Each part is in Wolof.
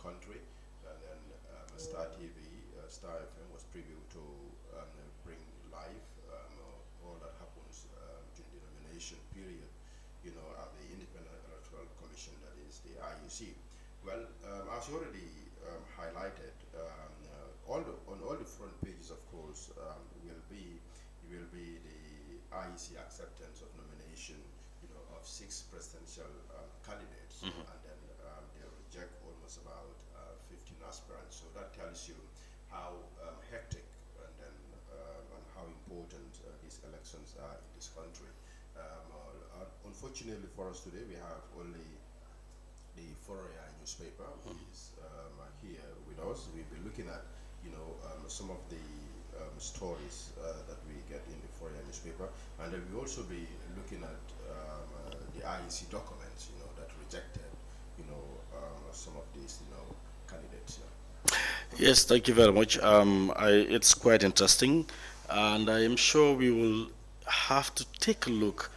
country. And then Star TV, Star FM was privy to bring live all that happens during the nomination period, at the Independent Electoral Commission, that is the IEC. Well, as you already highlighted, on all the front pages, of course, will be the IEC acceptance of nomination, of 6 presidential candidates, and then they reject almost about 15 aspirants. So that tells you how hectic and how important these elections are in this country. Unfortunately for us today, we have only the Foroya newspaper, who is here with us. We'll be looking at, some of the stories that we get in the Foroya newspaper, and then we'll also be looking at the IEC documents, that rejected, some of these, candidates. Yes, thank you very much. It's quite interesting, and I am sure we will have to take a look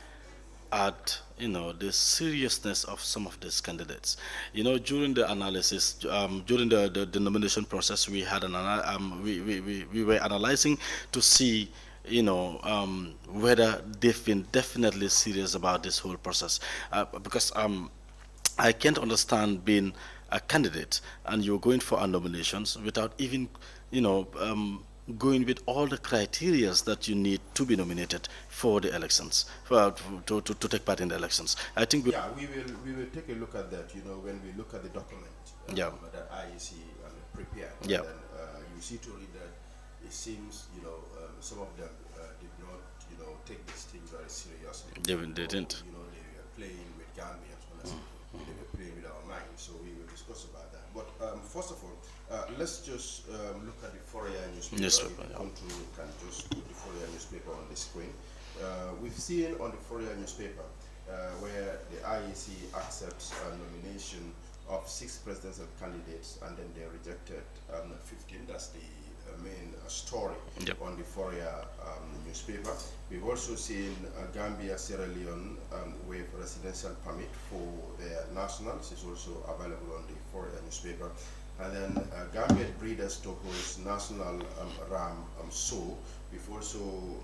at the seriousness of some of these candidates. During the analysis, during the nomination process, we had we were analyzing to see whether they've been definitely serious about this whole process, because I can't understand being a candidate and you're going for a nominations without even, going with all the criterias that you need to be nominated for the elections, to take part in the elections. I think we, Yeah, we will take a look at that. When we look at the document yeah, that IEC prepared, and yeah, then you see to read that it seems some of them did not take this thing very seriously. they didn't. They were playing with Gambians, honestly. They were playing with our minds. So we will discuss about that. But first of all, let's just look at the Fourier newspaper. Newspaper, If you yeah. want to, can just put the Fourier newspaper on the screen. We've seen on the Fourier newspaper where the IEC accepts a nomination of 6 presidential candidates, and then they rejected 15. That's the main story Yep. on the Fourier newspaper. We've also seen Gambia, Sierra Leone waive residential permit for their nationals. It's also available on the Fourier newspaper. And then Gambian breeders to host national ram show. We've also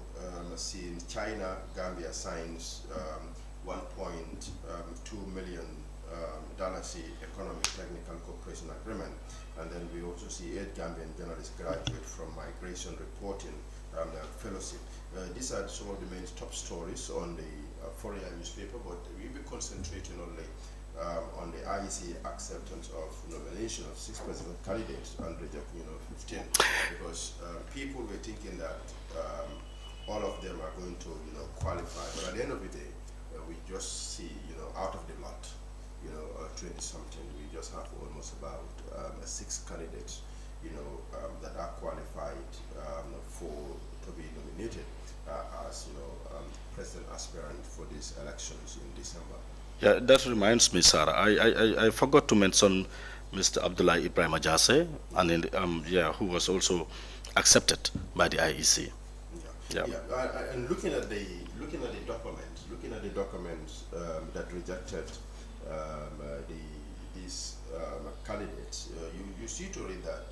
seen China, Gambia signs 1.2 million Dalasi Economic Technical Cooperation Agreement. And then we also see 8 Gambian journalists graduate from migration reporting fellowship. These are some of the main top stories on the Fourier newspaper, but we'll be concentrating only on the IEC acceptance of nomination of 6 presidential candidates and rejecting 15, because people were thinking that all of them are going to qualify, but at the end of the day, we just see out of the lot 20 something, we just have almost about 6 candidates that are qualified for to be nominated as president aspirant for these elections in December. Yeah, that reminds me, Sarah. I forgot to mention Mr. Abdullah Ibrahim Ajase, and yeah, who was also accepted by the IEC. Yeah, Yeah. yeah. And looking at the documents that rejected these candidates, you see to read that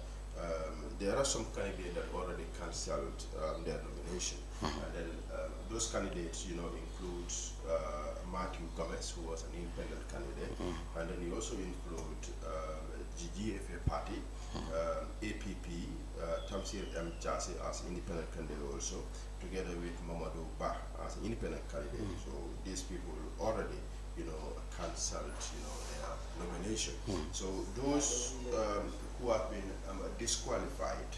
there are some candidates that already cancelled their nomination, and then those candidates, include Matthew Gomez, who was an independent candidate, and then you also include GGFA party, APP, Tamsir M. Jase as independent candidate also, together with Mamadou Ba as an independent candidate. So these people already, cancelled, their nomination. So those who have been disqualified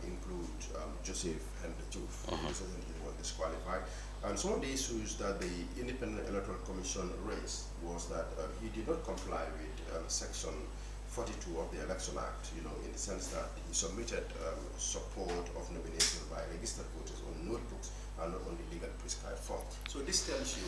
include Joseph Henry Juf, who recently was disqualified. And some of the issues that the Independent Electoral Commission raised was that he did not comply with Section 42 of the Election Act, in the sense that he submitted support of nomination by registered voters on notebooks and not on the legal prescribed form. So this tells you,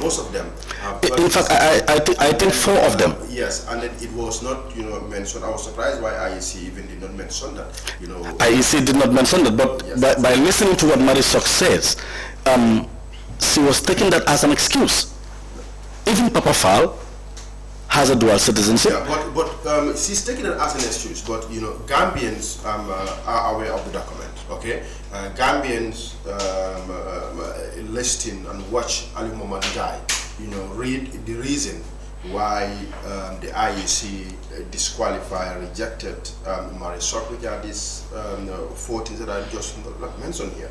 most of them have. In fact, I think four of them. Yes, and then it was not, mentioned. I was surprised why IEC even did not mention that. IEC did not mention that, but Yes. by listening to what Marisol says, she was taking that as an excuse. Even Papa Fall has a dual citizenship. Yeah, but she's taking it as an excuse. But Gambians are aware of the document. Okay, Gambians listen and watch Ali Mohamed die. Read the reason why the IEC disqualified, rejected Marisol, which are these 14 that I just mentioned here.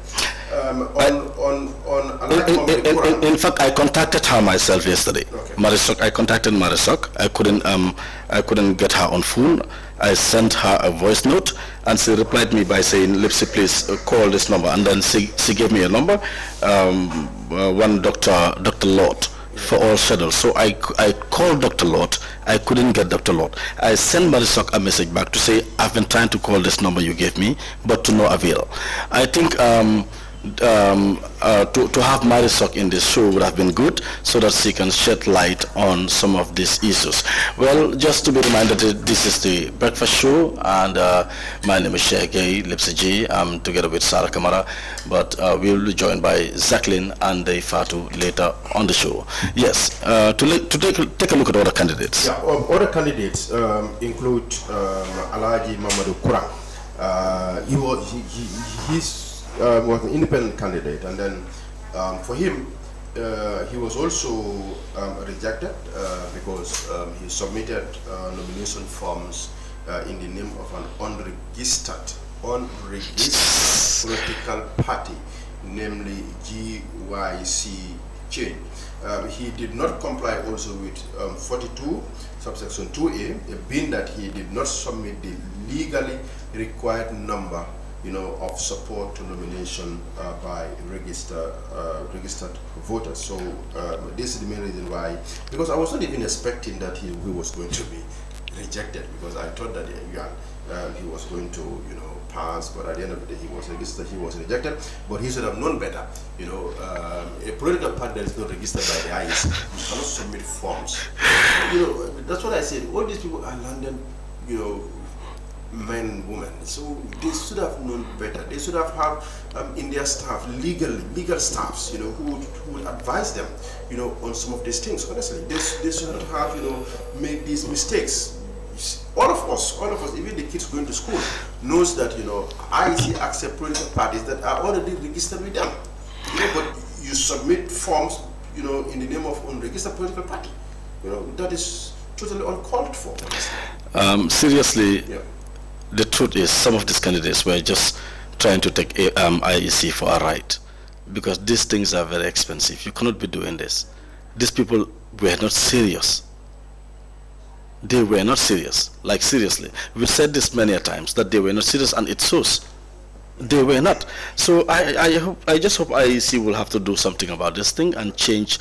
In fact, I contacted her myself yesterday. Okay. Marisol, I contacted Marisol. I couldn't get her on phone. I sent her a voice note, and she replied me by saying, "Lipsy, please call this number." And then she gave me a number, one Dr. Lord, for all schedules. So I called Dr. Lord. I couldn't get Dr. Lord. I sent Marisol a message back to say, "I've been trying to call this number you gave me, but to no avail." I think to have Marisol in this show would have been good, so that she can shed light on some of these issues. Well, just to be reminded, this is the breakfast show, and my name is Shege Lipsy. I'm together with Sarah Kamara, but we will be joined by Jacqueline and Fatu later on the show. Yes, to take a look at other candidates. Yeah, other candidates include Alaji Mamadou Kurang. Was an independent candidate, and then for him, he was also rejected because he submitted nomination forms in the name of an unregistered political party, namely GYC Change. He did not comply also with 42 subsection 2A, being that he did not submit the legally required number of support to nomination by registered voters. So this is the main reason why, because I was not even expecting that he was going to be rejected, because I thought that he was going to pass, but at the end of the day he was registered, he was rejected. But he should have known better. A political party that is not registered by the IEC, you cannot submit forms. That's what I said. All these people are London, men, women. So they should have known better. They should have in their staff legal staffs, who would advise them, on some of these things. Honestly, they should not have, made these mistakes. All of us, even the kids going to school, knows that IEC accept political parties that are already registered with them. But you submit forms, in the name of unregistered political party. That is totally uncalled for. Seriously. Yeah. The truth is, some of these candidates were just trying to take IEC for a ride, because these things are very expensive. You cannot be doing this. These people were not serious. They were not serious. Like, seriously. We've said this many a times, that they were not serious, and it shows. They were not. So I just hope IEC will have to do something about this thing and change,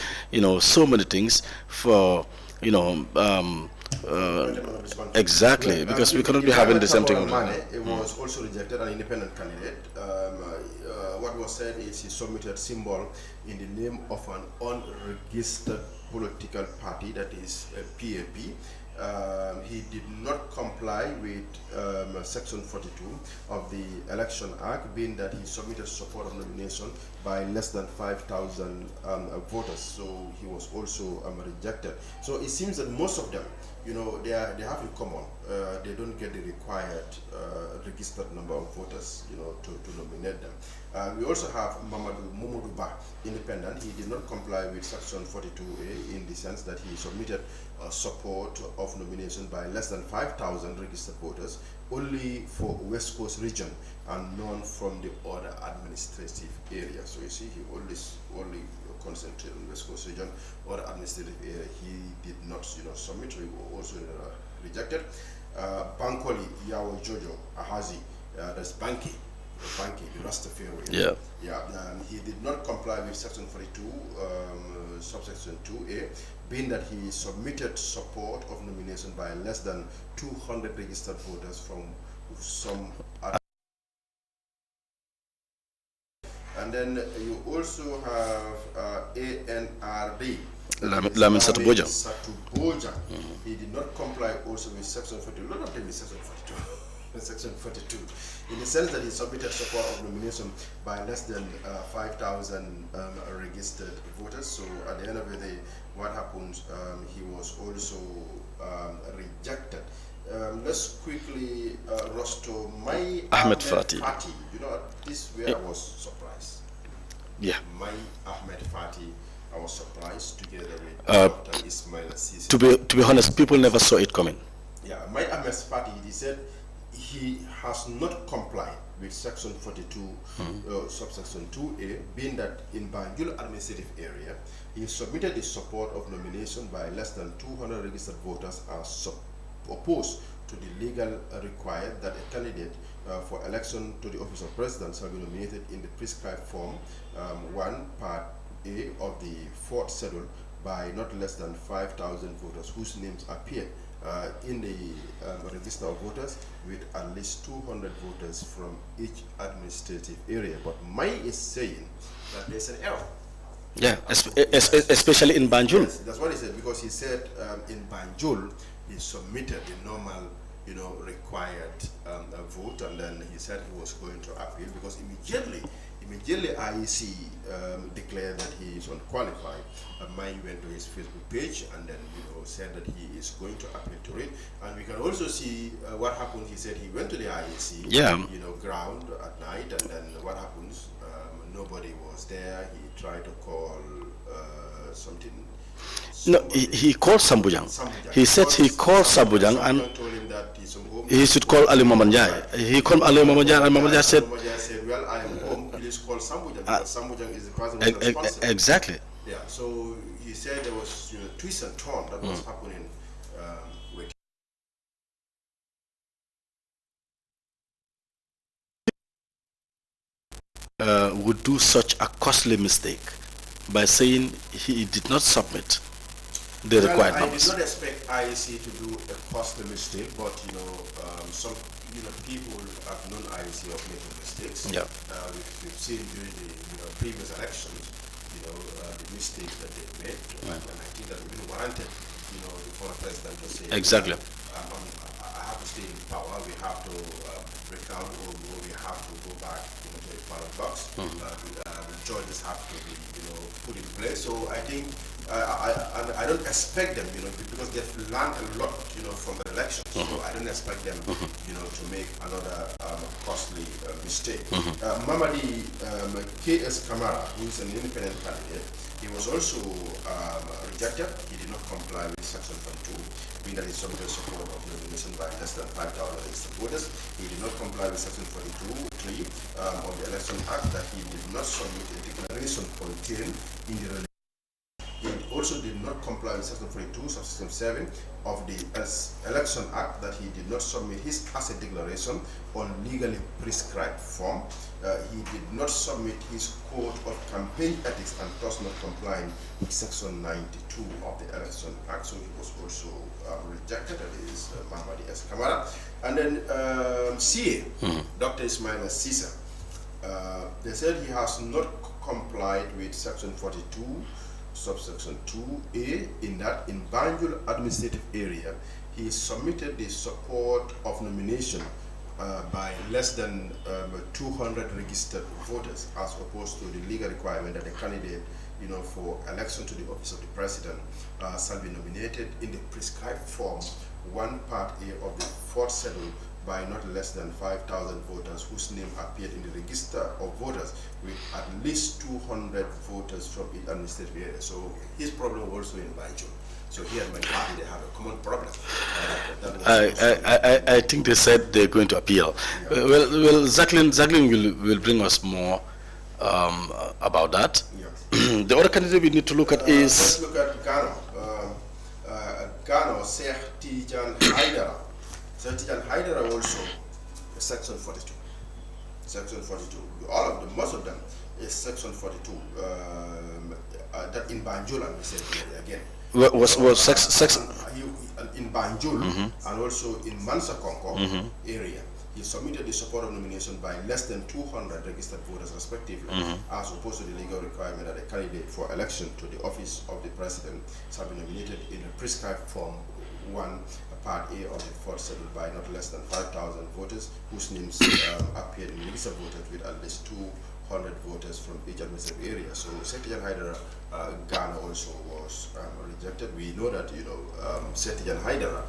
so many things for, exactly, because we cannot be having the same thing. It was also rejected, an independent candidate. What was said is he submitted symbol in the name of an unregistered political party, that is PAP. He did not comply with Section 42 of the Election Act, being that he submitted support of nomination by less than 5,000 voters. So he was also rejected. So it seems that most of them, they have in common. They don't get the required registered number of voters, to nominate them. We also have Mamadou Ba, independent. He did not comply with Section 42A in the sense that he submitted support of nomination by less than 5,000 registered voters, only for West Coast region and none from the other administrative areas. So you see, he only concentrated on West Coast region or administrative area. He did not, submit. So he was also rejected. Bankoli Yawo Jojo Ahazi, that's Banki, the Rastafarian. Yeah. He did not comply with Section 42, subsection 2A, being that he submitted support of nomination by less than 200 registered voters from some other. And then you also have ANRD. Lamin Satu Bojang. He did not comply also with Section 42. A lot of them is Section 42. Section 42, in the sense that he submitted support of nomination by less than 5,000 registered voters. So at the end of the day, what happened? He was also rejected. Let's quickly rush to my Ahmed Fati. You know, this is where I was surprised. Yeah. My Ahmed Fati, I was surprised together with Dr. Ismail Sisi. To be honest, people never saw it coming. Yeah, my Ahmed Fati, he said he has not complied with Section 42, subsection 2A, being that in Banjul administrative area, he submitted the support of nomination by less than 200 registered voters as opposed to the legal required that a candidate for election to the office of president shall be nominated in the prescribed form 1 Part A of the 4th schedule by not less than 5,000 voters whose names appear in the register of voters, with at least 200 voters from each administrative area. But Mai is saying that there's an error. Yeah, especially in Banjul. Yes, that's what he said, because he said in Banjul he submitted the normal, required vote, and then he said he was going to appeal because immediately IEC declared that he is unqualified. Mai went to his Facebook page and then said that he is going to appeal to it. And we can also see what happened. He said he went to the IEC, ground at night, and then what happens? Nobody was there. He tried to call something. No, he called Sambujang. He said he called Sambujang and told him that he's home. He should call Ali Mamanjai. He called Ali Mamanjai, and Mamanjai said, "Well, I am home. Please call Sambujang, because Sambujang is the person who is responsible." Exactly. Yeah. So he said there was twist and turn that was happening with. Would do such a costly mistake by saying he did not submit the required numbers. I did not expect IEC to do a costly mistake, but some people have known IEC of making mistakes. Yeah. We've seen during the previous elections, the mistakes that they made, and I think that we warranted, the former president to say exactly. I have to stay in power. We have to recount, or we have to go back to the ballot box. Judges have to be put in place. So I think I don't expect them, because they've learned a lot, from the elections. So I don't expect them, to make another costly mistake. Mamadi K.S. Kamara, who is an independent candidate, he was also rejected. He did not comply with Section 42, being that he submitted support of nomination by less than 5,000 registered voters. He did not comply with Section 42(3) of the Election Act, that he did not submit a declaration contained in the relation. He also did not comply with Section 42, subsection 7 of the Election Act, that he did not submit his asset declaration on legally prescribed form. He did not submit his code of campaign ethics, and thus not complying with Section 92 of the Election Act. So he was also rejected. That is Mamadi S. Kamara. And then CA, Dr. Ismail Sisa, they said he has not complied with Section 42, subsection 2A, in that in Banjul administrative area, he submitted the support of nomination by less than 200 registered voters, as opposed to the legal requirement that the candidate, for election to the office of the president shall be nominated in the prescribed form 1 Part A of the 4th schedule by not less than 5,000 voters whose name appeared in the register of voters, with at least 200 voters from each administrative area. So his problem was also in Banjul. So here in my party, they have a common problem. I think they said they're going to appeal. Yeah. Well, Jacqueline will bring us more about that. Yeah. The other candidate we need to look at is... Let's look at Ghana. Ghana, Sheikh Tijan Haidara. Sheikh Tijan Haidara also, Section 42. Section 42. All of them, most of them, is Section 42. That in Banjul, and we said again. Was in Banjul and also in Mansa Konko area, he submitted the support of nomination by less than 200 registered voters respectively, as opposed to the legal requirement that a candidate for election to the office of the president shall be nominated in a prescribed form 1, Part A of the fourth schedule by not less than 5,000 voters whose names appeared in the list of voters with at least 200 voters from each administrative area. So Setijan Haidara Ghana also was rejected. We know that Setijan Haidara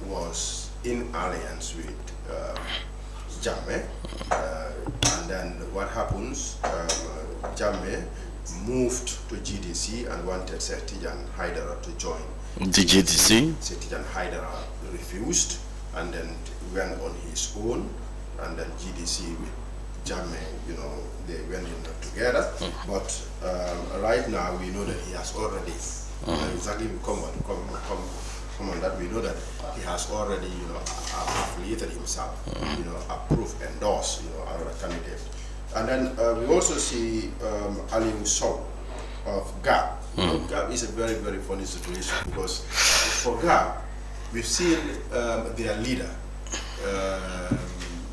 was in alliance with Jammeh, and then what happens? Jammeh moved to GDC and wanted Setijan Haidara to join the GDC. Setijan Haidara refused and then went on his own, and then GDC with Jammeh, they went in together. But right now we know that he has already exactly come on that. We know that he has already affiliated himself, approved, endorsed, another candidate. And then we also see Aliu Sow of GAP. GAP is a very, very funny situation because for GAP, we've seen their leader,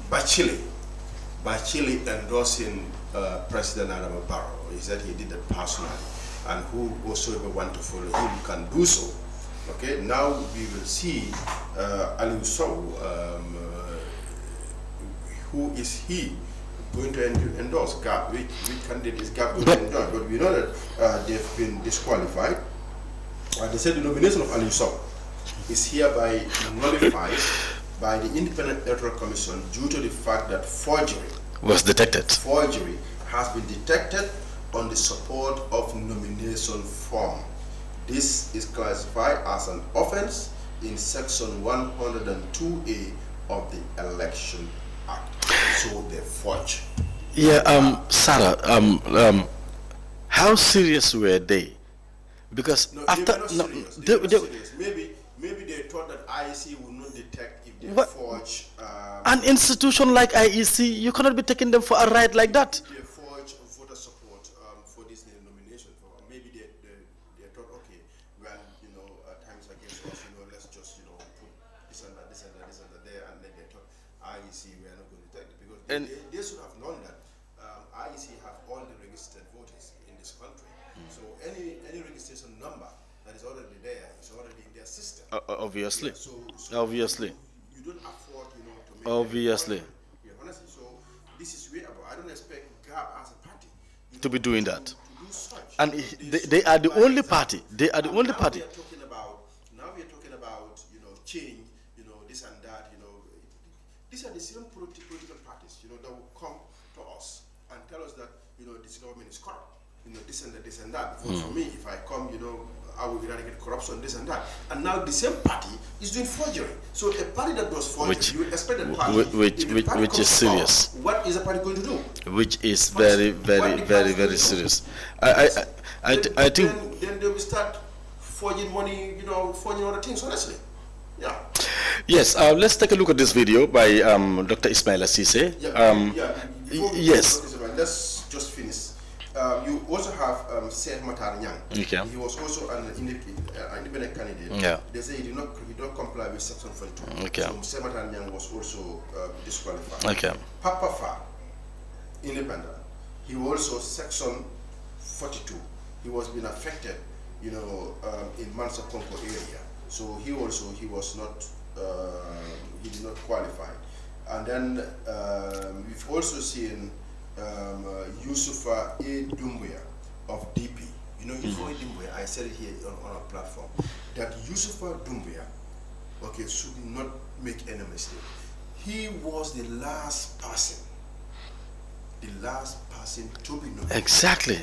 Bachili endorsing President Adama Barrow. He said he did that personally, and whosoever want to follow him can do so. Okay, now we will see Aliu Sow, who is he going to endorse GAP? Which candidate is GAP going to endorse? But we know that they've been disqualified. They said the nomination of Aliu Sow is hereby nullified by the Independent Electoral Commission due to the fact that forgery Was detected. Forgery has been detected on the support of nomination form. This is classified as an offense in section 102A of the Election Act. So they forge. Yeah, Sarah, how serious were they? Because No, after they were not serious. They were not serious. Maybe they thought that IEC would not detect if they forge. An institution like IEC, you cannot be taking them for a ride like that. They forge voter support for this nomination. Maybe they thought, okay, well, times against us, let's just put this and that there, and then they thought IEC we are not going to take it because they should have known that IEC have all the registered voters in this country. So any registration number that is already there is already in their system. Obviously. Yeah, so Obviously. you don't afford, to make Obviously. yeah, honestly. So this is way above. I don't expect GAP as a party To be doing that. to do such. And they are the only party. They are the only party. Now we are talking about change, this and that, these are the same political parties, that will come to us and tell us that this government is corrupt, this and that. For me, if I come, I will eradicate corruption, this and that. And now the same party is doing forgery. So a party that does forgery, you expect that party, which is serious. What is the party going to do? Which is very, very, very, very serious. I think. Then they will start forging money, forging other things. Honestly, yeah. Yes. Let's take a look at this video by Dr. Ismaila Cisse. Yes. Let's just finish. You also have Seth Matar Nyang. Okay. He was also an independent candidate. Yeah. They say he did not comply with Section 42. Okay. So Seth Matar Nyang was also disqualified. Okay. Papa Fa, independent. He also Section 42. He was being affected, in Mansa Konko area. So he was not. He did not qualify. And then we've also seen Yusufa A. Dumbuya of DP. Yusufa A. Dumbuya, I said it here on our platform, that Yusufa Dumbuya, should not make any mistake. He was the last person to be nominated. Exactly.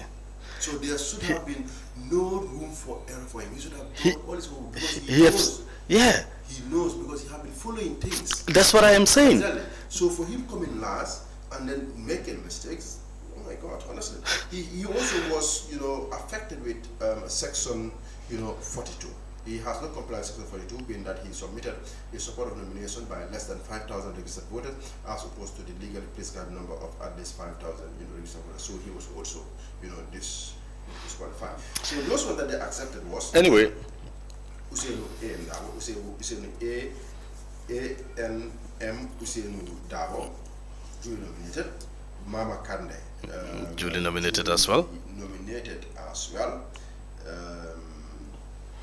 So there should have been no room for error for him. He should have done all his work because he knows. Yeah. He knows because he has been following things. That's what I am saying. Exactly. So for him coming last and then making mistakes, oh my God, honestly, he also was, affected with Section, 42. He has not complied with Section 42, being that he submitted his support of nomination by less than 5,000 registered voters, as opposed to the legally prescribed number of at least 5,000 registered voters. So he was also, disqualified. So those one that they accepted was anyway. Usainu A, M. Usainu Dabo, duly nominated. Mama Kande, Duly nominated as well. Nominated as well.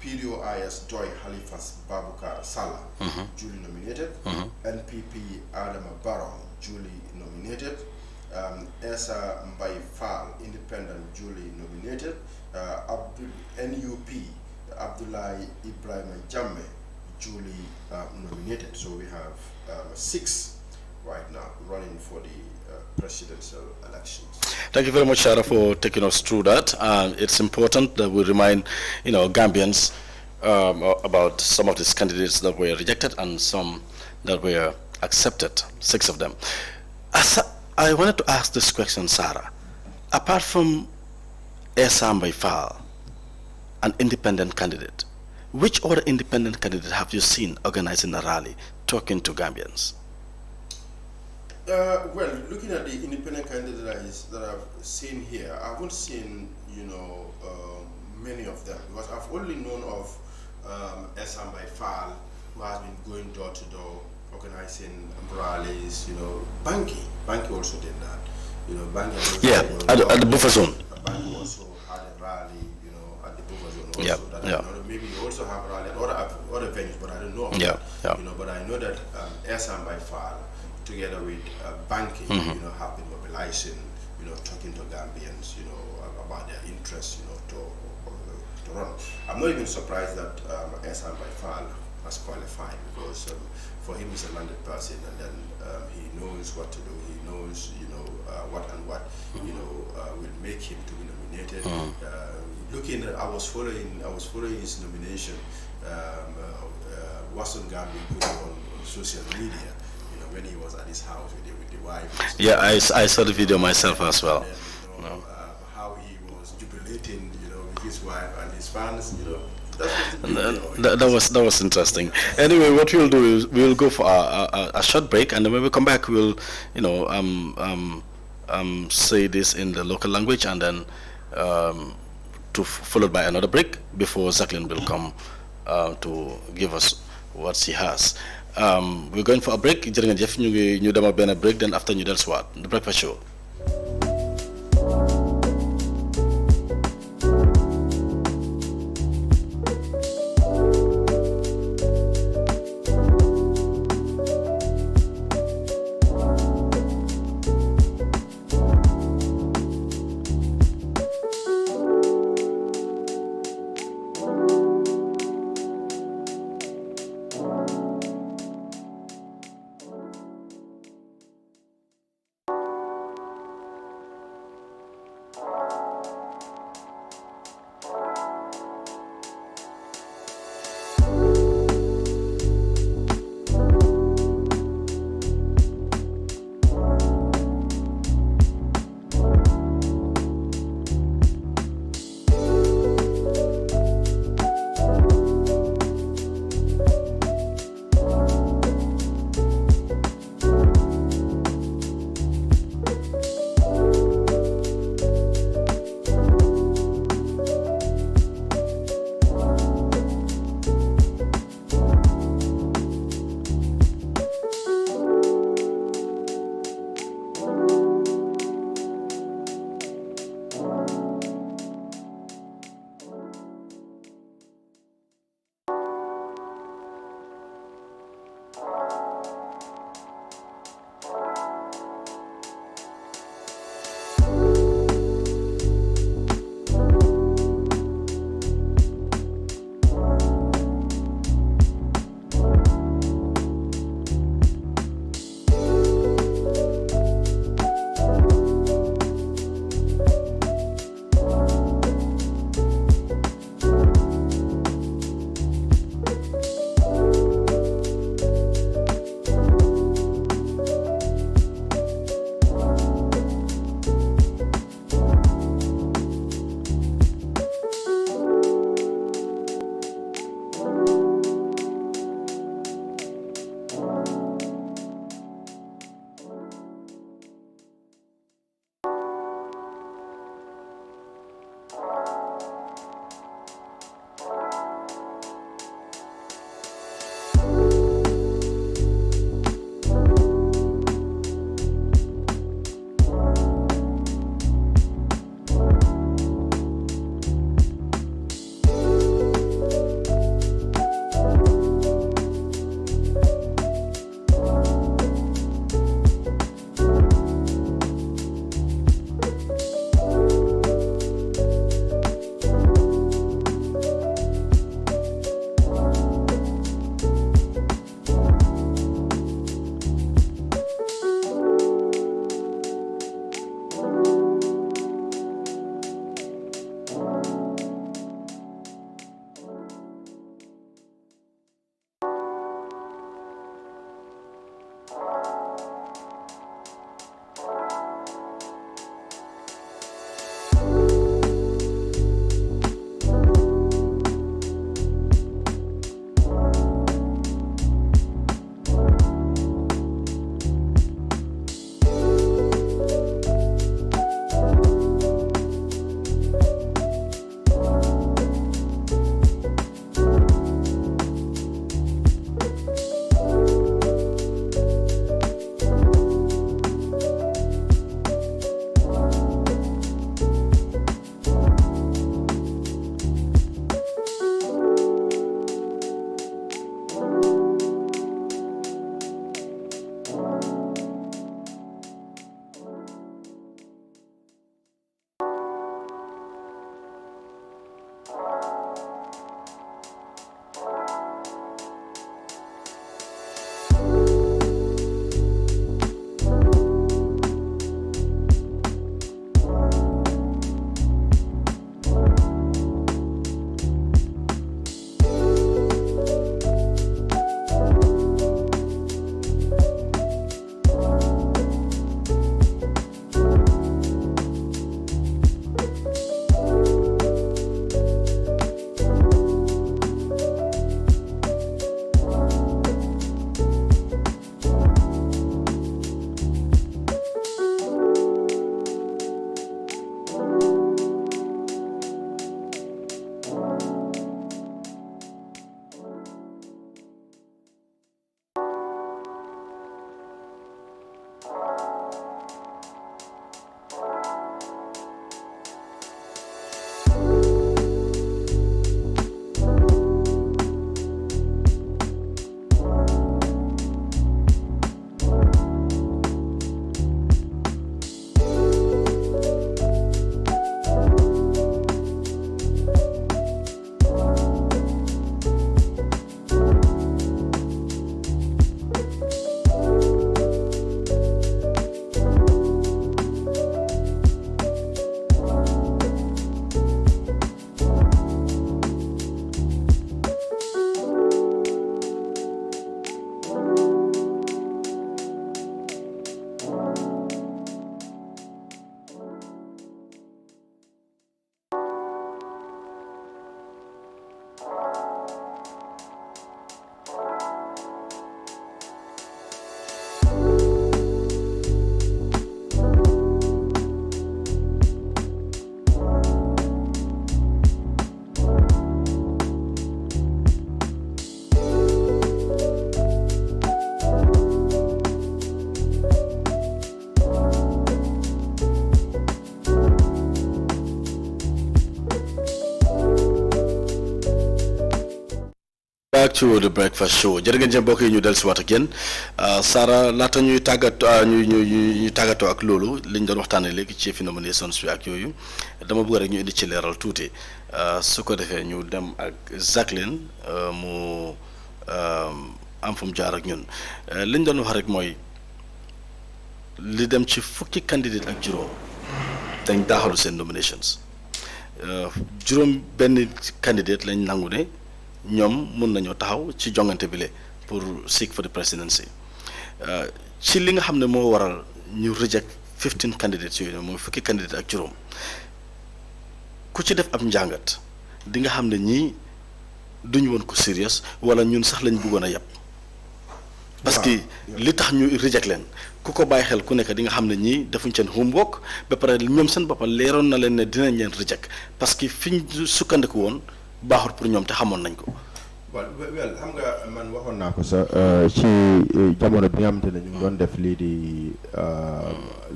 PDOIS Joy Halifax Babukar Salah, duly nominated. NPP Adama Barrow, duly nominated. Esa Mbai Fall, independent, duly nominated. NUP Abdullah Ibrahim Jamme, duly nominated. So we have 6 right now running for the presidential elections. Thank you very much, Shara, for taking us through that. It's important that we remind, Gambians about some of these candidates that were rejected and some that were accepted, 6 of them. I wanted to ask this question, Sarah. Apart from Esam Baifal, an independent candidate, which other independent candidate have you seen organizing a rally, talking to Gambians? Well, looking at the independent candidates that I've seen here, I haven't seen, many of them, because I've only known of Esam Baifal, who has been going door to door, organizing rallies. Banki also did that. Banki also at the buffer zone. Banki also had a rally, at the buffer zone also. Yeah. Maybe you also have a rally at other venues, but I don't know of Yeah. that. But I know that Esam Baifal, together with Banki, have been mobilizing, talking to Gambians, about their interests, to run. I'm not even surprised that Esam Baifal has qualified, because for him he's a landed person, and then he knows what to do. He knows, what will make him to be nominated. I was following his nomination. Watson Gambia put it on social media, when he was at his house with the wife. Yeah, I saw the video myself as well. And then, how he was jubilating, with his wife and his fans, That was interesting. Anyway, what we'll do is we'll go for a short break, and then when we come back, we'll say this in the local language, and then followed by another break before Jacqueline will come to give us what she has. We're going for a break. Jërë ngeen jëf, ñu demal benn break, then after ñu dellusiwaat The Breakfast Show. back to the breakfast show jërë ngeen jëf mbokk yi ñu dellusiwaat ak yéen Sara laata ñuy ñuy tàggatoo ak loolu liñ doon waxtaanee léegi ci nominations bi ak yooyu dama bëgg rek ñu indi ci leeral tuuti su ko defee ñu dem ak Jacqueline mu am fu mu jaar ak ñun liñ doon wax rek mooy li dem ci fukki candidate ak juróom dañ daaxalu seen nominations juróom benn candidate lañ nangu ne. ñoom mun nañoo taxaw ci jongante bile pour seek for the presidency ci li nga xam ne moo waral ñu reject 15 candidates yooyu mooy fukki candidate ak juróom ku ci def ab njàngat di nga xam ne ñii duñ woon ko serious wala ñun sax lañ bëggoon a yàpp parce que li tax ñu reject leen ku ko bàyyi xel ku nekk di nga xam ne ñii defuñ seen homework ba pare ñoom seen boppam leeroon na leen ne dinañ leen reject parce que fiñ sukkandiku woon. baaxut pour ñoom te xamoon nañ ko. well xam nga man waxoon naa ko sa ci jamono bi nga xamante ne ñu ngi doon def lii di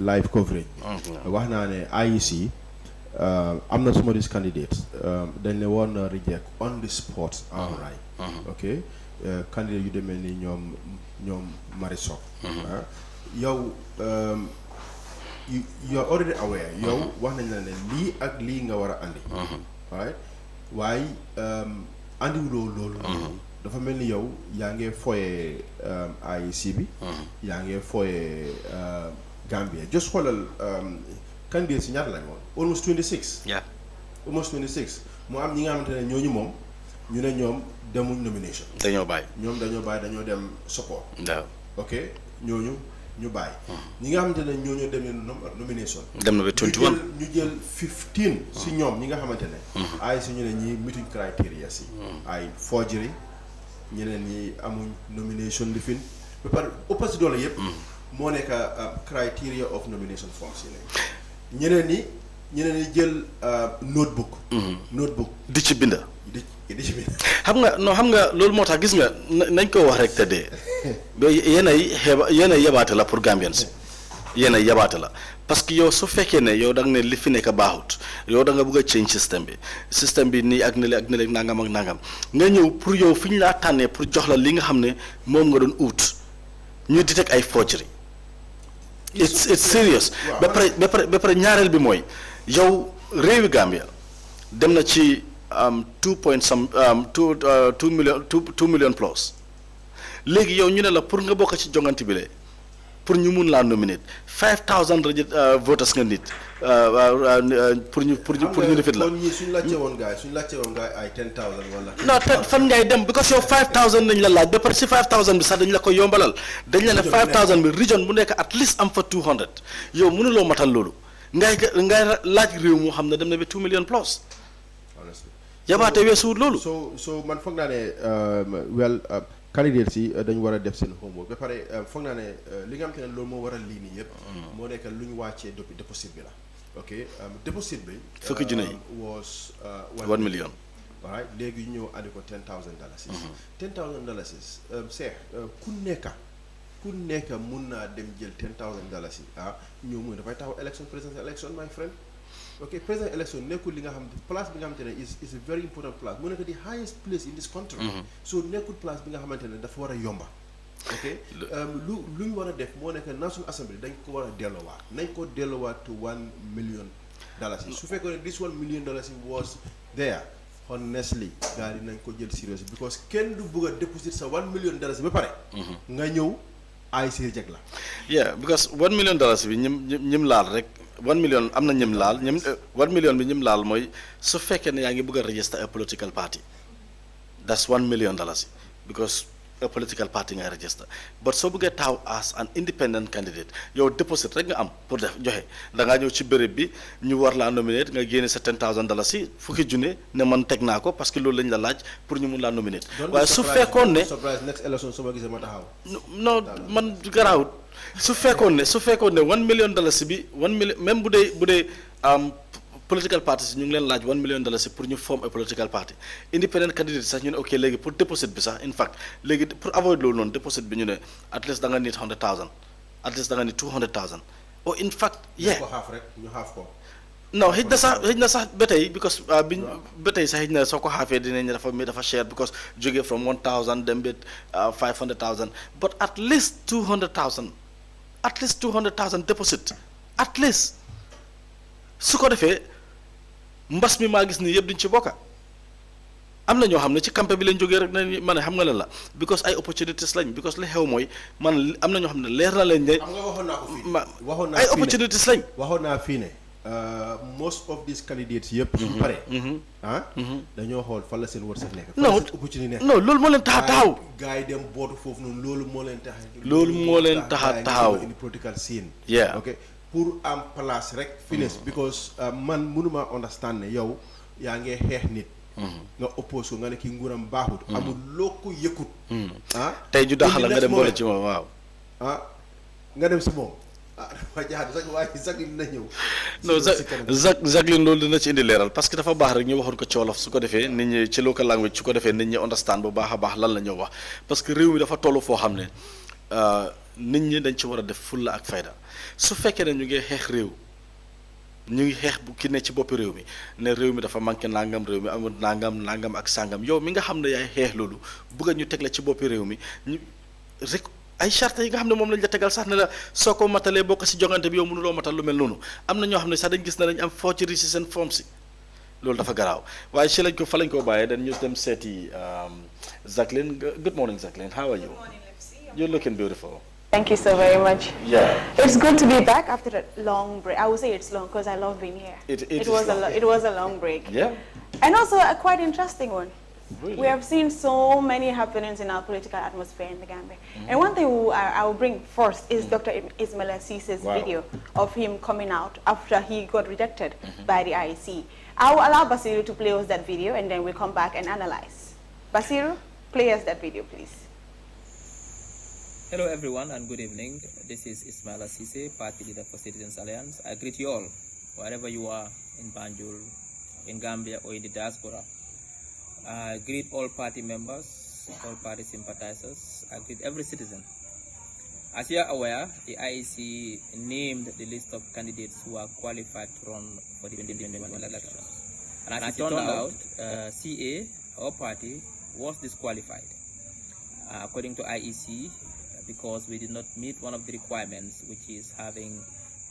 live coverage. wax naa ne IEC am na suma dis candidates dañ ne woon reject on the spot outright. ok candidate yu demee ni ñoom Marisol. yow you are already aware. yow wax nañ la ne lii ak lii nga war a andi. right waaye andiwuloo loolu. dafa mel ni yow yaa ngi foyee IEC bi. yaa ngi foyee Gambia just xoolal candidates si ñaata lañ woon almost 26. yeah almost 26 mu am ñi nga xamante ne ñooñu moom ñu ne ñoom demuñ nomination. dañoo bàyyi dañoo dem support. waaw ok ñooñu ñu bàyyi. ñi nga xamante ne ñooñu dem nomination. dem na ba 21 ñu jël 15 si ñoom ñi nga xamante ne. ay si ñu ne ñii meeting criteria si. ay forgery ñeneen ñi amuñ nomination li fin ba pare ëpp si doole yëpp. moo nekk criteria of nomination forms yi ñeneen ñi jël notebook. notebook di ci binda. di ci binda. xam nga loolu moo tax gis nga nañ ko wax rek te dee ba yéen ay yabaate la pour Gambians yéen ay yabaate la parce que yow su fekkee ne yow da nga ne li fi nekk baaxut yow da nga bëgg a change système bi nii ak ne le nangam ak nangam nga ñëw pour yow fi ñu laa tànnee pour jox la li nga xam ne moom nga doon ut ñuy di teg ay forgery it's serious ba pare ñaareel bi mooy yow réewi Gambia dem na ci 2 million plus léegi yow ñu ne la pour nga bokk ci jongante bi le pour ñu mun laa nominer 5000 voters nga nit pour ñu defit la. kon ñii suñu laajte woon gars ay 10000 wala. non fan ngay dem because yow 5000 nañ la laaj ba pare si 5000 bi sax dañ la ko yombalal dañ la ne 5000 bi region bu nekk at least am fa 200 yow mënuloo matal loolu ngay laaj réew moo xam ne dem na ba 2 million plus. yabaate weesuwut loolu. so man foog naa ne candidates yi dañu war a def seen homework ba pare foog naa ne li nga xam te ne loolu moo waral lii nii yëpp. moo nekk lu ñu wàccee déposit bi la. ok déposit bi. fukki junne yi was 1 million. waaw léegi ñu ñëw andi ko $10,000. $10,000 Cheikh ku nekk mun naa dem jël $10,000 ñëw mu dafay taxaw presidential election my friend. ok president election nekkul li nga xam place bi nga xamante ne is a very important place mu nekk the highest place in this country. so nekkul place bi nga xamante ne dafa war a yomba. ok lu ñu war a def moo nekk National Assembly dañ ko war a delloowaat nañ ko delloowaat to $1 million. su fekkoon ne this $1 million was there honestly gars yi nañ ko jël serious because kenn du bëgg a déposit sa $1 million ba pare. nga ñëw ay si reject la. yeah because $1 million bi ñim laal rek. 1 million am na ñim laal 1 million bi ñim laal mooy su fekkee ne yaa ngi bëgg a register a political party that's $1 million because a political party ngay register but soo bëggee taxaw as an independent candidate yow deposit rek nga am pour def joxe da ngaa ñëw ci béréb bi ñu war laa nominate nga génne sa $10,000 fukki junne ne man teg naa ko parce que loolu lañ la laaj pour ñu mun laa nominate waaye su fekkoon ne next election su ma gisee ma taxaw non man garaawut su fekkoon ne $1 million bi 1 million même bu dee political parties ñu ngi leen laaj $1 million pour ñu form a political party independent candidate sax ñu ne ok léegi pour deposit bi sax in fact léegi pour avoid loolu noonu deposit bi ñu ne at least da nga need 100,000 at least da nga need 200,000 or in fact yeah ko xaaf rek ñu xaaf ko No, hit na sax ba tey because biñ ba tey sax hit na soo ko xaafee dinañ dafa share because jógee from 1,000 dem ba 500,000 but at least 200,000 deposit at least su ko defee mbas mi maa gis ni yëpp duñ ci bokka am na ñoo xam ne ci campagne bi lañ jógee rek nañ ma ne xam nga lan la because ay opportunities lañ because li xew mooy man am na ñoo xam ne leer na leen ne. xam nga waxoon naa ko fii waxoon naa ay opportunities lañ. waxoon naa fii ne most of these candidates yëpp. su pare. dañoo xool fan la seen wërsëg nekk. non opportunité nekk. non loolu moo leen tax a taxaw. gars yi dem bootu foofu noonu loolu moo leen tax. loolu moo leen tax a taxaw in the political scene. yeah ok pour am place rek. finish because man mënuma understand ne yow yaa ngi xeex nit. nga oppose ko nga ne kii nguuram baaxut. amul loo ko yëkkut. tey ju daxal la nga dem boole ci moom waaw. nga dem si moom. dafa jaar sax waaye Jacqueline dina ñëw. non Jacqueline loolu dina ci indi leeral parce que dafa baax rek ñu waxoon ko ci wolof su ko defee nit ñi ci local language su ko defee nit ñi understand bu baax a baax lan la ñoo wax parce que réew mi dafa toll foo xam ne nit ñi dañ ci war a def fulla ak fayda su fekkee ne ñu ngi xeex réew. ñu ngi xeex bu ki ne ci boppi réew mi ne réew mi dafa manqué nangam réew mi amul nangam ak sàngam yow mi nga xam ne yaay xeex loolu bëgg ñu teg la ci boppi réew mi ñu rek ay charte yi nga xam ne moom lañ la tegal sax ne la soo ko matalee bokk si jongante bi yow mënuloo matal lu mel noonu am na ñoo xam ne sax dañ gis ne dañ am forgery si seen forme si loolu dafa garaaw waaye si lañ ko fa lañ koo bàyyee dañ ñu dem seeti Jacqueline. Good morning, Jacqueline. How are you? Good morning, Lipsy. You're looking beautiful. Thank you so very much. Yeah. It's good to be back after a long break. I would say it's long because I love being here. It was a long break. Yeah. And also a quite interesting one. Really? We have seen so many happenings in our political atmosphere in the Gambia. And one thing I will bring first is Dr. Ismaila Ceesay's video of him coming out after he got rejected by the IEC. I will allow Basiru to play us that video and then we'll come back and analyze. Basiru, play us that video, please. Hello everyone and good evening. This is Ismaila Ceesay, Party Leader for Citizens Alliance. I greet you all, wherever you are in Banjul, in Gambia or in the diaspora. I greet all party members, all party sympathizers. I greet every citizen. As you are aware, the IEC named the list of candidates who are qualified to run for the 2021 elections. And as it turned out, CA, our party, was disqualified. According to IEC, because we did not meet one of the requirements, which is having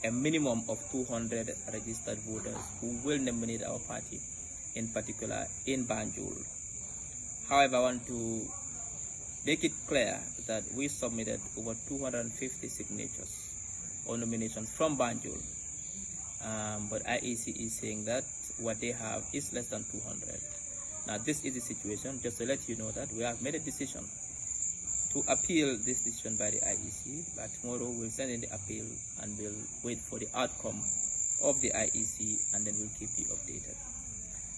a minimum of 200 registered voters who will nominate our party, in particular in Banjul. However, I want to make it clear that we submitted over 250 signatures on nominations from Banjul, but IEC is saying that what they have is less than 200. Now, this is the situation. Just to let you know that we have made a decision to appeal this decision by the IEC, but tomorrow we'll send in the appeal and we'll wait for the outcome of the IEC and then we'll keep you updated.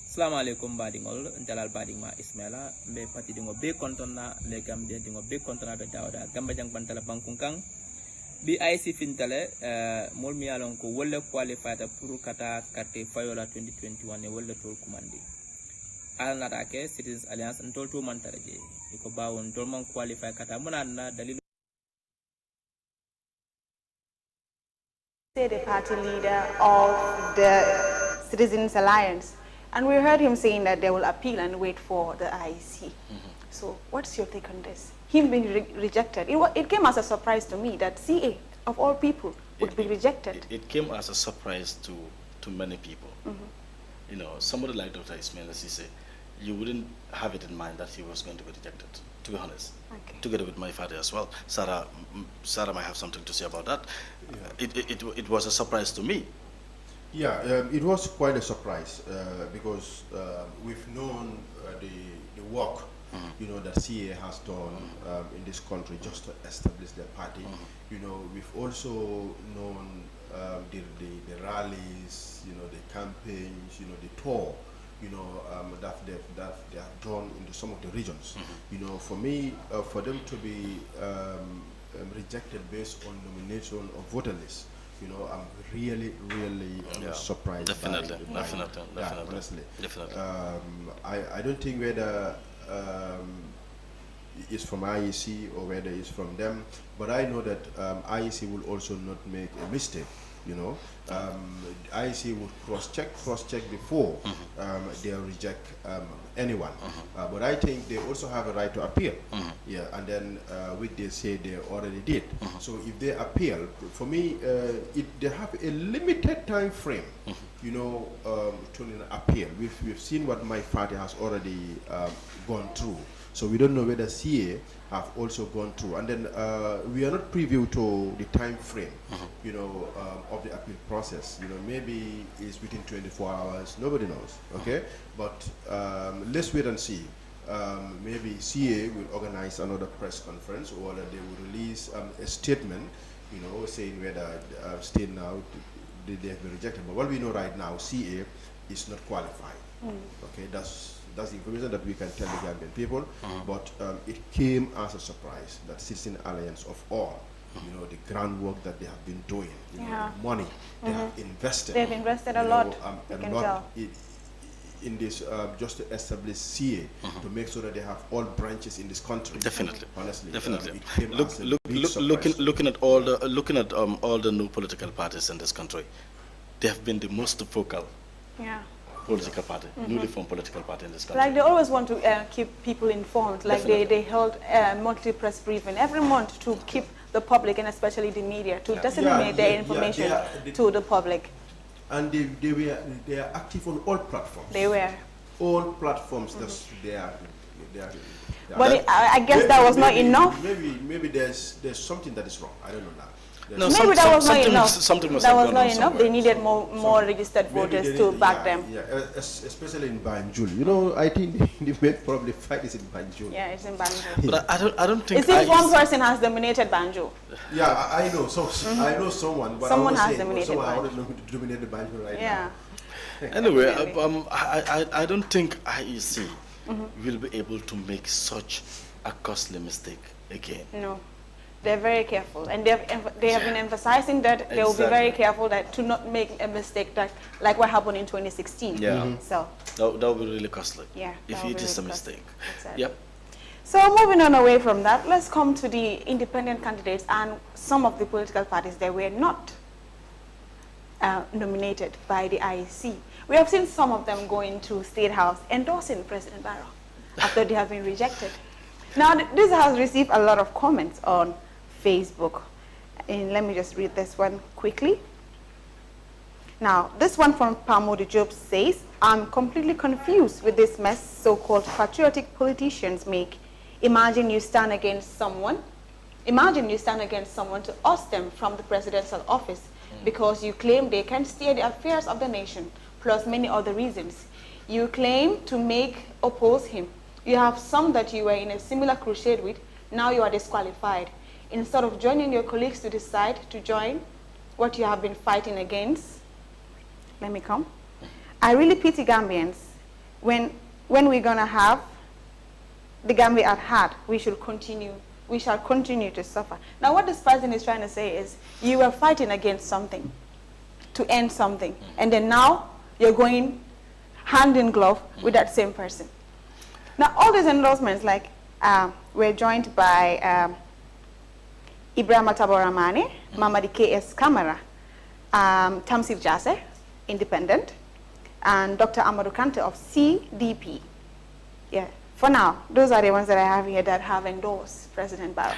Assalamu alaikum badingol, ntalal badingma Ismaila, mbe pati dingo be kontona, mbe Gambia dingo be kontona be dawda, gamba jang bantala bankungkang. Bi IEC fintale, mol mi alon ko wolle qualified pour kata kate fayola 2021 e wolle tol kumandi. Al natake Citizens Alliance ntol to mantaraje. Iko bawon dolman qualify kata munana dalilu. The party leader of the Citizens Alliance, and we heard him saying that they will appeal and wait for the IEC. So what's your take on this? Him being rejected. It came as a surprise to me that CA, of all people, would be rejected. It came as a surprise to many people. You know, somebody like Dr. Ismaila Ceesay, you wouldn't have it in mind that he was going to be rejected, to be honest. Okay. Together with my father as well. Sarah might have something to say about that. Yeah. It was a surprise to me. Yeah, it was quite a surprise because we've known the work you know, that CA has done in this country just to establish their party. You know, we've also known the rallies, you know, the campaigns, you know, the tour, you know, that they have done in some of the regions. You know, for me, for them to be rejected based on nomination of voter list, you know, I'm really surprised. Definitely. Honestly. Definitely. I don't think whether it's from IEC or whether it's from them, but I know that IEC will also not make a mistake, you know. IEC would cross-check before they reject anyone. But I think they also have a right to appeal. Yeah, and then which they say they already did. So if they appeal, for me, they have a limited time frame, you know, to an appeal. We've seen what my party has already gone through. So we don't know whether CA have also gone through. And then we are not privy to the time frame, you know, of the appeal process. You know, maybe it's within 24 hours. Nobody knows, okay? But let's wait and see. Maybe CA will organize another press conference, or that they will release a statement, you know, saying whether still now they have been rejected. But what we know right now, CA is not qualified. Okay, that's the information that we can tell the Gambian people. But it came as a surprise that Citizen Alliance of all, you know, the groundwork that they have been doing, you know, the money they have invested. They've invested a lot. You can tell. In this, just to establish CA to make sure that they have all branches in this country. Definitely, honestly, definitely. It came as a big surprise. Looking at all the new political parties in this country, they have been the most vocal. Yeah. Political party, newly formed political party in this country. Like they always want to keep people informed. Like they held monthly press briefing every month to keep the public and especially the media to disseminate their information to the public. And they are active on all platforms. They were. All platforms. They are. But I guess that was not enough. Maybe there's something that is wrong. I don't know now. No, maybe that was not enough. Something must that have was gone not enough. somewhere. They needed more registered voters to back them. Yeah, especially in Banjul. You know, I think the main probably fight is in Banjul. Yeah, it's in Banjul. But I don't think. It seems one person has dominated Banjul. Yeah, I know. So I know someone. But Someone I has dominated Banjul right now. Anyway, I don't think IEC will be able to make such a costly mistake again. No. They're very careful, and they have been emphasizing that they will be very careful that to not make a mistake like what happened in 2016. Yeah. So that will be really costly. Yeah. If it is a mistake. Exactly. Yep. So moving on away from that, let's come to the independent candidates and some of the political parties that were not nominated by the IEC. We have seen some of them going to State House endorsing President Barrow after they have been rejected. Now, this has received a lot of comments on Facebook. And let me just read this one quickly. Now, this one from Pamodi Job says, I'm completely confused with this mess so-called patriotic politicians make. Imagine you stand against someone to oust them from the presidential office because you claim they can steer the affairs of the nation, plus many other reasons. You claim to oppose him. You have some that you were in a similar crusade with, now you are disqualified. Instead of joining your colleagues to decide to join what you have been fighting against. Let me come. I really pity Gambians. When we're gonna have the Gambia at heart, we shall continue to suffer. Now what this person is trying to say is, you were fighting against something, to end something, and then now you're going hand in glove with that same person. Now all these endorsements, like we're joined by Ibrahim Taboramane, Mamadi K.S. Kamara, Tamsir Jase, Independent, and Dr. Amadou Kante of CDP. Yeah, for now, those are the ones that I have here that have endorsed President Barrow.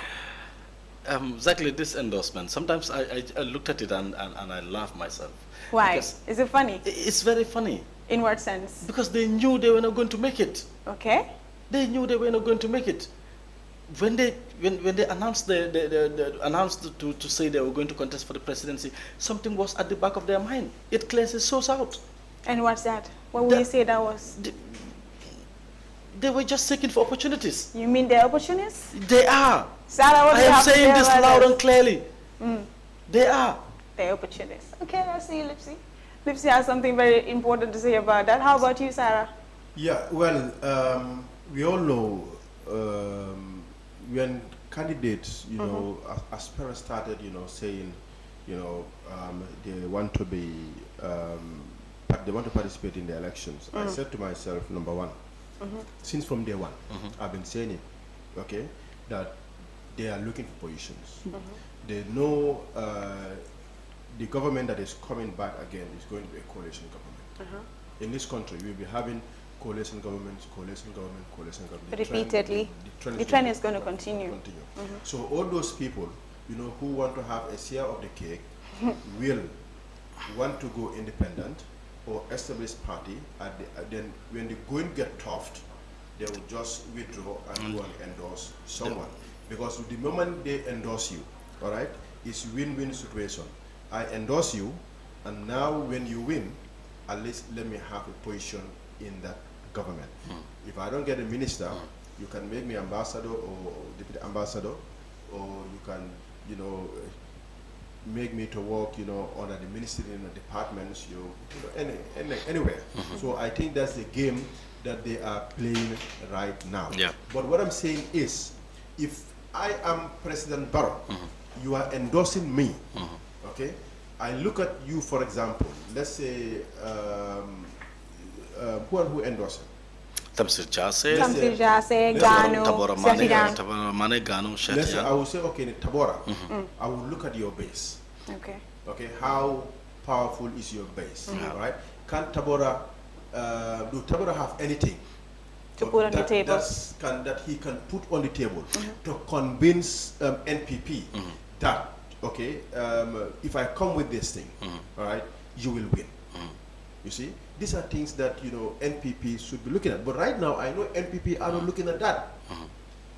Exactly, this endorsement. Sometimes I looked at it and I laughed myself. Why? Is it funny? It's very funny. In what sense? Because they knew they were not going to make it. Okay. They knew they were not going to make it. When they announced to say they were going to contest for the presidency, something was at the back of their mind. It clears its source out. And what's that? What would you say that was? They were just seeking for opportunities. You mean they're opportunists? They are. Sarah, what I am saying this loud and clearly. They are. They're opportunists. Okay, let's see, Lipsy. Lipsy has something very important to say about that. How about you, Sarah? Yeah, well, we all know when candidates, you know, aspirants started, you know, saying, you know, they want to be, they want to participate in the elections. I said to myself, number one, since from day one, I've been saying it, okay, that they are looking for positions. They know the government that is coming back again is going to be a coalition government. In this country, we'll be having coalition governments, coalition government, coalition government. Repeatedly. The trend is going to continue. So all those people, who want to have a share of the cake will want to go independent or establish party. Then when the going get tough, they will just withdraw and go and endorse someone. Because the moment they endorse you, all right, it's win-win situation. I endorse you, and now when you win, at least let me have a position in that government. If I don't get a minister, you can make me ambassador or deputy ambassador, or you can, make me to work, under the ministry in the departments, anywhere. So I think that's the game that they are playing right now. Yeah. But what I'm saying is, if I am President Barrow, you are endorsing me, okay? I look at you, for example, let's say, who endorsed him? Tamsir Jase, Tamsir Jase, Gano, Tabora Mane, Gano, Let's say, Shetian. I will say, okay, Tabora, I will look at your base. Okay, how powerful is your base, all right? Can Tabora, do Tabora have anything to put on the table that he can put on the table to convince NPP that, okay, if I come with this thing, all right, you will win. You see, these are things that NPP should be looking at. But right now, I know NPP are not looking at that.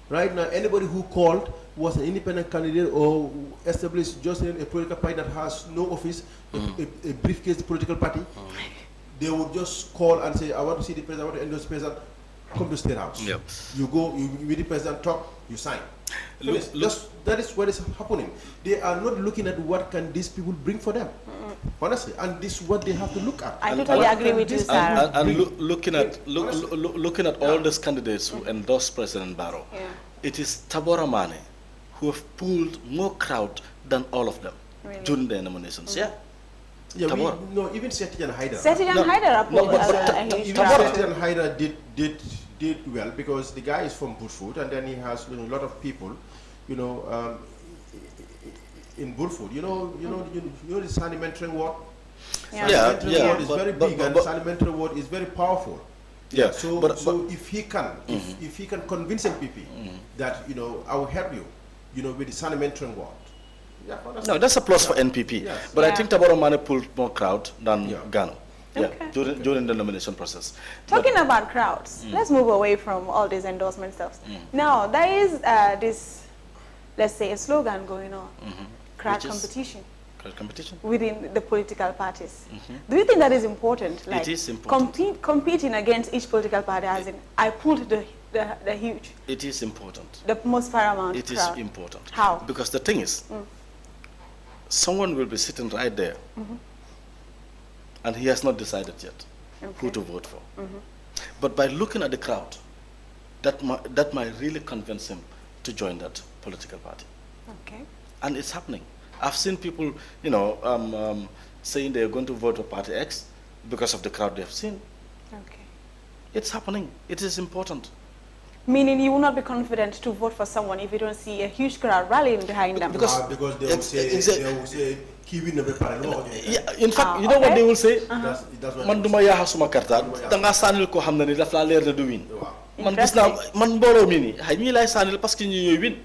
Right now, anybody who called was an independent candidate or established just in a political party that has no office, a briefcase political party. They would just call and say, I want to see the president, I want to endorse the president. Come to State House. Yep. You go, you meet the president, talk, you sign. That is what is happening. They are not looking at what can these people bring for them. Honestly, and this is what they have to look at. I totally agree with you, sir. Looking at all these candidates who endorse President Barrow, it is Tabora Mane who have pulled more crowd than all of them during their nominations. Yeah, even Setian Haidar. Setian Haidar pulled a huge crowd. Setian Haidar did well because the guy is from Burfoot, and then he has a lot of people, in Burfoot. You know the Sanimentary ward. Sanimentary ward is very big, and Sanimentary ward is very powerful. Yeah. So if he can, if he can convince MPP that I will help you, with the Sanimentary ward. Yeah, no, that's a plus for NPP. Yes. But I think Tabora Mane pulled more crowd than Gano. During the nomination process. Talking about crowds, let's move away from all these endorsement stuff. Now, there is this, let's say, a slogan going on, crowd competition. Crowd competition? Within the political parties. Do you think that is important? Like, it is important. Competing against each political party, as in, I pulled the huge. It is important. The most paramount It crowd. is important. How? Because the thing is, someone will be sitting right there, and he has not decided yet who to vote for. But by looking at the crowd, that might really convince him to join that political party. Okay. And it's happening. I've seen people, saying they're going to vote for Party X because of the crowd they've seen. Okay. It's happening. It is important. Meaning you will not be confident to vote for someone if you don't see a huge crowd rallying behind them. Because they will say, Kiwi never in fact, you know what they will say? Man duma yaha suma karta, tanga sanil ko hamna ni daf la leer de du win. Man gis na man mbolo mi ni, hay ñi lay sanil parce que ñi ñoy win.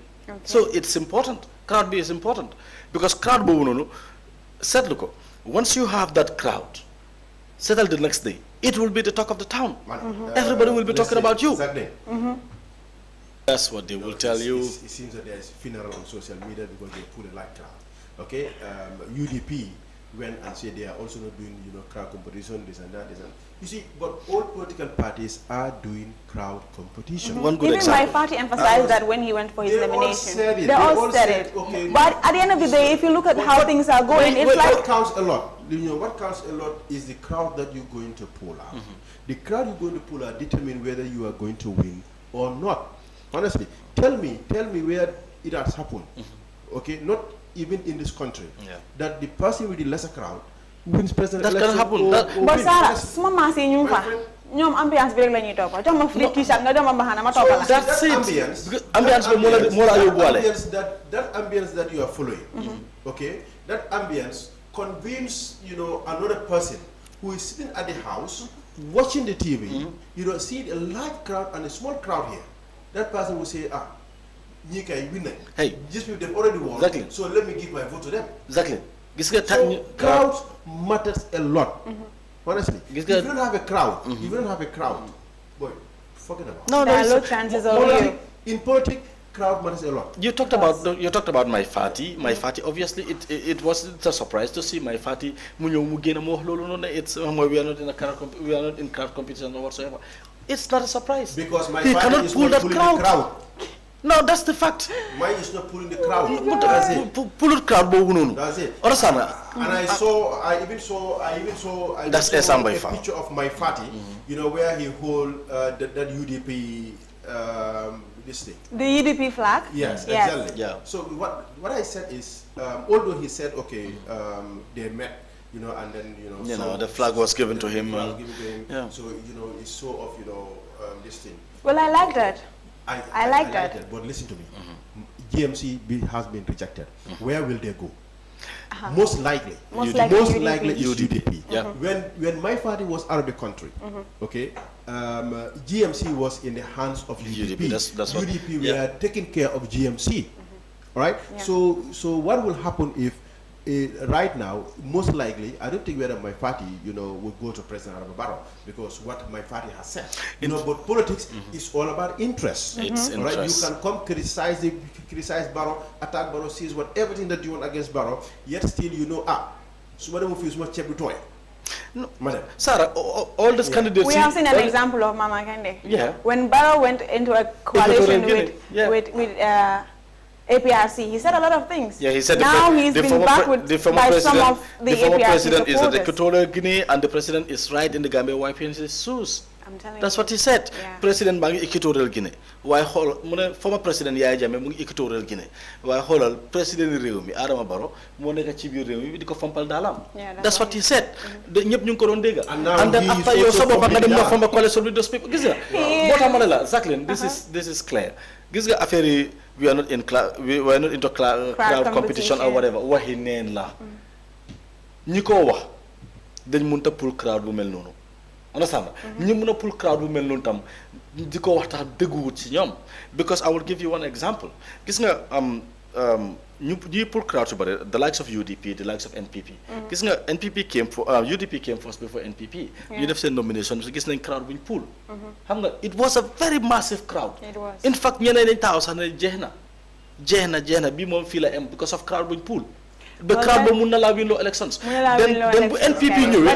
So it's important. Crowd is important because crowd bobu nonu setlu ko. Once you have that crowd, settle the next day, it will be the talk of the town. Everybody will be talking about you. Exactly. That's what they will tell you. It seems that there's funeral on social media because they put a light crowd. Okay, UDP went and said they are also not doing, crowd competition, this and that, this and that. You see, but all political parties are doing crowd competition. One good Even example. my party emphasized that when he went for his nomination. They all said it. Okay, but at the end of the day, if you look at how things are going, it's like... What counts a lot? What counts a lot is the crowd that you're going to pull out. The crowd you're going to pull out determine whether you are going to win or not. Honestly, tell me where it has happened. Okay, not even in this country, that the person with the lesser crowd wins president election. That can happen. But Sarah, small mass in you, ñom ambiance bi rek lañuy top jox ma free t-shirt nga dem bahana ma topala. That's it. Ambiance bi mo la yobale. That ambience that you are following, okay, that ambience convince, another person who is sitting at the house, watching the TV, see a large crowd and a small crowd here. That person will say, hey, these people, they've already won, exactly. So let me give my vote to them. Exactly. So crowds matters a lot. Honestly, if you don't have a crowd, boy, forget about it. No, there are low chances of you. In politics, crowd matters a lot. You talked about my party. My party, obviously, it wasn't a surprise to see my party. It's we are not in crowd competition or whatsoever. It's not a surprise because my party is not pulling the crowd. No, that's the fact. Mine is not pulling the crowd. That's it. Pull the crowd. That's it. And I even saw a picture of my party, where he hold that UDP this thing. The UDP flag? Yes, exactly. Yeah. So what I said is, although he said, okay, they met, and then, the flag was given to him. Yeah. So, it's sort of, this thing. Well, I like that. I like that. But listen to me. GMC has been rejected. Where will they go? Most likely UDP. Yeah. When my party was out of the country, okay, GMC was in the hands of UDP. That's what, UDP were taking care of GMC. All right. Yeah. So what will happen if right now, most likely, I don't think whether my party, will go to President Adama Barrow, because what my party has said. But politics is all about interest. It's right? interest. You can come criticize Barrow, attack Barrow, seize everything that you want against Barrow, yet still so whatever feels much check with toy. No, Madam. Sarah, all these candidates. We have seen an example of Mama Kende. Yeah. When Barrow went into a coalition with APRC, he said a lot of things. Yeah, he said now he's been back with some of the former APRC president is at supporters. Equatorial Guinea, and the president is right in the Gambia wiping his shoes. I'm telling That's you. what he said. Yeah. President Bangi Equatorial Guinea. Why former president Yaya Jammeh mu Equatorial Guinea. Why holal president Rewmi Adama Barrow mo neka ci biir réew mi di ko fompal dalam. That's what he said. Ñepp ñu ko doon dégg. And then after you so bopp nga dem na former coalition with those people. Gis nga. Motax ma la Jacqueline, this is clear. Gis nga affaire yi we are not into crowd competition or whatever. Waxi neen la. Ñi ko wax dañ mënta pour crowd bu mel nonu. Understand? Ñi mëna pour crowd bu mel non tam diko waxtaan degguwut ci ñom, because I will give you one example. Gis nga ñu pour crowd bari, the likes of UDP, the likes of NPP. Gis nga NPP came for UDP came first before NPP. You def sen nomination gis nañ crowd buñ pool. Xam nga it was a very massive crowd. It was. In fact ñeneen dañ taw sax na jeexna bi mom fi la am because of crowd buñ pool. The crowd will mun na la win elections. Then bu NPP ñëwé.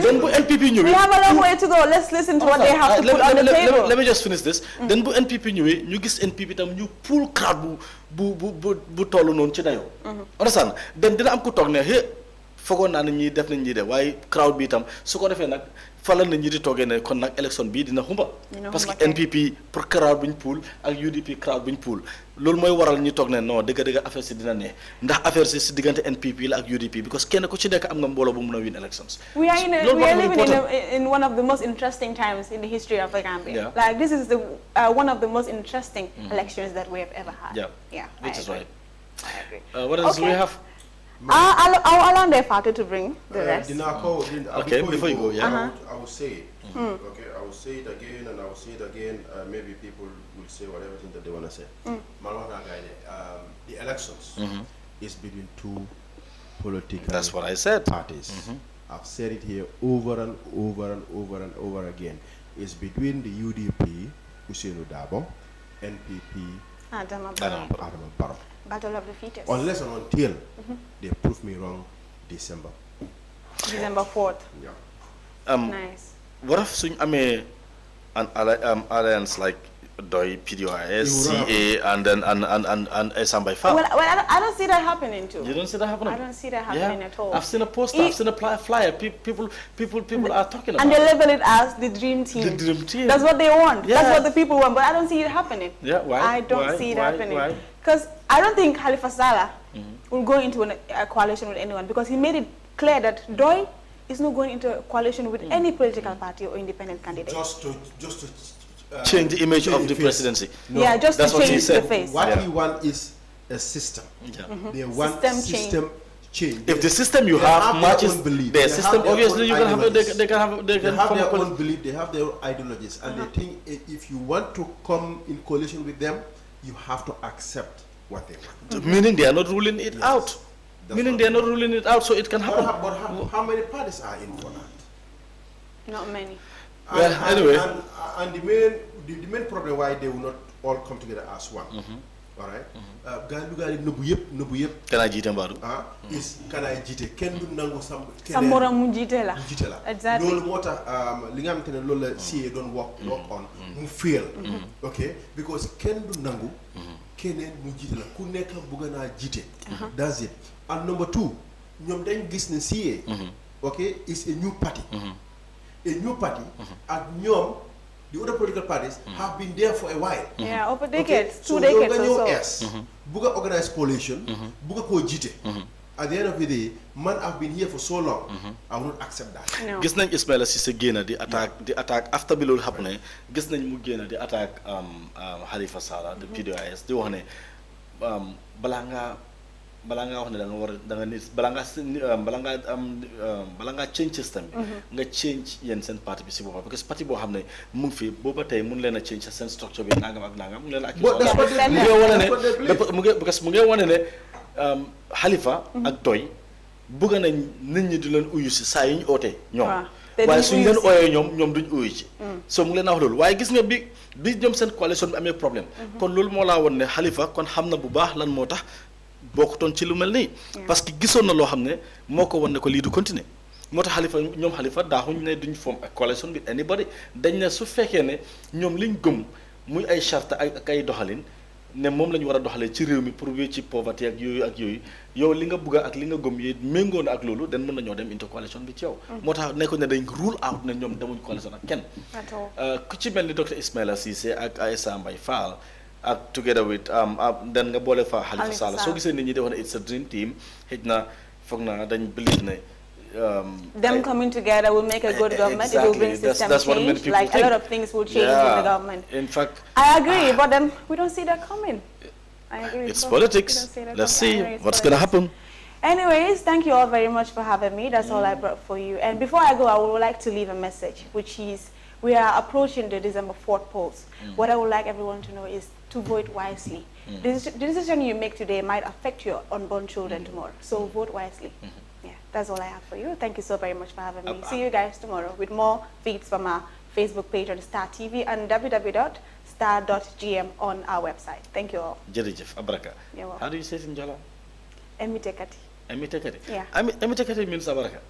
Then bu NPP ñëwé. We have a long way to go. Let's listen to what they have to put on the table. Let me just finish this. Then bu NPP ñëwé ñu gis NPP tam ñu pool crowd bu tollu non ci dayo. Understand? Then dina am ku tok ne he fogon na ñi def nañ ñi dé waye crowd bi tam su ko defé nak falal na ñi di togué ne kon nak election bi dina xumba. Parce que NPP pour crowd buñ pool ak UDP crowd buñ pool. Lool moy waral ñi tok ne non deug affaire ci dina né ndax affaire ci digënté NPP la ak UDP because kenn ku ci nekk am nga mbolo bu mëna win elections. We are living in one of the most interesting times in the history of the Gambia. Yeah. Like this is the one of the most interesting elections that we have ever had. Yeah. Which is right. I agree. What else do we have? I'll allow their father to bring the rest. Okay, before you go, I will say it. Okay, I will say it again and I will say it again. Maybe people will say whatever thing that they want to say. The elections is between two political That's what I said. parties. I've said it here over and over and over and over again. It's between the UDP, Ousainou Darboe, NPP, Adama Barrow. Battle of the Fetus. Unless and until they prove me wrong December 4th. Yeah. Nice. What if suñ amé an alliance like DOI, PDOIS, CA, and then and Esambay Fall? Well, I don't see that happening too. You don't see that happening? I don't see that happening at all. I've seen a poster, I've seen a flyer. People are talking about and they label it as the dream team. The dream team. That's what they want. Yeah. That's what the people want. But I don't see it happening. Yeah, why? I don't see it happening. Why? Because I don't think Halifa Sallah will go into a coalition with anyone, because he made it clear that DOI is not going into a coalition with any political party or independent candidate. Just to change the image of the presidency. No, yeah, just to change the face. What he wants is a system. Yeah. They want System system change. If the system you have matches their system, obviously you can have they can have their own belief, they have their own ideologies, and they think if you want to come in coalition with them, you have to accept what they want. Meaning they are not ruling it out. Meaning they are not ruling it out, so it can happen. But how many parties are in for that? Not many. Anyway. And the main problem why they will not all come together as one. All right. Can I jite mbaru? Is can I jite? Ken du nangu sam. Samora mu jite la. Exactly. Lolu mota li nga xamantene lolu la CA don work on mu fail. Okay? Because ken du nangu kenen mu jite la ku nekk bëgg na jite. That's it. And number 2, ñom dañ gis ne CA okay is a new party. A new party and ñom the other political parties have been there for a while. Yeah, over decades, 2 decades or so. Yes. Buga organized coalition, buga ko jite. At the end of the day, man, I've been here for so long, I will not accept that. No. Gis nañ Ismaila Ceesay génn di attack after bi loolu happening, gis nañ mu génn di attack Halifa Sallah the PDOIS di wax ne balaa nga wax ne da nga war da nga nit balaa nga change system bi nga change yéen seen parti bi si boppam parce que parti boo xam ne mu ngi fi booba tey mun leen a change seen structure bi nangam ak nangam mu leen a mu ngi wane ne Halifa ak Toy bëgg nañ nit ñi di leen uyu si saa yi ñu oote ñoom waaye suñu leen ooyee ñoom duñ uyu ci so mu ngi leen a wax loolu waaye gis nga bi ñoom seen coalition bi amee problème kon loolu moo laa woon ne Halifa kon xam na bu baax lan moo tax bokkutoon ci lu mel nii parce que gisoon na loo xam ne moo ko wan ne ko lii du continuer moo tax ñoom Halifa daaxuñ ne duñ form ak coalition with anybody dañ ne su fekkee ne ñoom liñ gëm muy ay charte ak ay doxalin ne moom la ñu war a doxalee ci réew mi pour wéy ci pauvreté ak yooyu yow li nga bëgg ak li nga gëm yi méngoo na ak loolu den mën nañoo dem into coalition bi ci yow moo tax nekkoon ne dañ rule out ne ñoom demuñ coalition ak kenn ku ci mel ni docteur Ismaila Ceesay ak Aïssa Mbaye Fall ak together with den nga boole fa Halifa Sallah soo gisee nit ñi di wax ne it's a dream team xëj na foog na dañ believe ne them coming together will make a good government. Exactly. It will bring system that's what change. Like think. A lot of things will change in the government. In fact, I agree, but then we don't see that coming. I agree. It's politics. Let's see what's going to happen. Anyways, thank you all very much for having me. That's all I brought for you. And before I go, I would like to leave a message, which is we are approaching the December 4th polls. What I would like everyone to know is to vote wisely. The decision you make today might affect your unborn children tomorrow. So vote wisely. Yeah, that's all I have for you. Thank you so very much for having me. See you guys tomorrow with more feeds from our Facebook page on Star TV and www.star.gm on our website. Thank you all. Jerejef Abaraka. You're welcome. How do you say it in Jala? Emitekati. Emitekati? Yeah. Emitekati means Abaraka.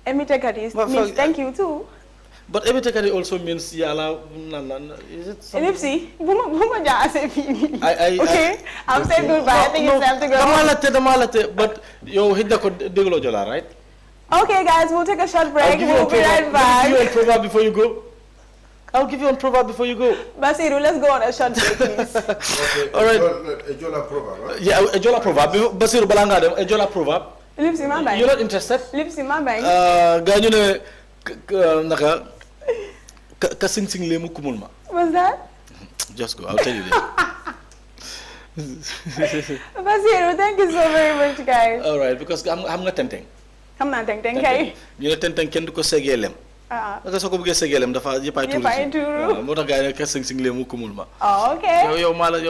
Emitekati means thank you too. But Emitekati also means Yala. Is it something? Ellipsi. Okay. I'm saying goodbye. I think it's time to go. Damalate. But you hit the Deglo Jola, right? Okay, guys, we'll take a short break. We'll be right back. I'll give you a proverb before you go. I'll give you a proverb before you go. Basiru, let's go on a short break, please. Okay, all right. A Jola proverb, right? Yeah, a Jola proverb. Basiru Balanga, a Jola proverb. Lipsi Mambang. You're not interested? Lipsi Mambang. Ganyune naka kasing sing lemu kumulma. What's that? Just go. I'll tell you later. Basiru, thank you so very much, guys. All right, because I'm not tempting. I'm not tempting, okay? You know, tempting can do segelem. Because I go get segelem. The father, you pay turu. What a guy kasing sing lemu kumulma. Oh, okay. Yo mala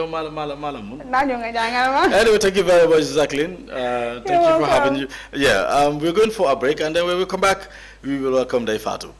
mun. Anyway, thank you very much, Jacqueline. Thank you for having you. Yeah, we're going for a break, and then when we come back, we will welcome Daifatu.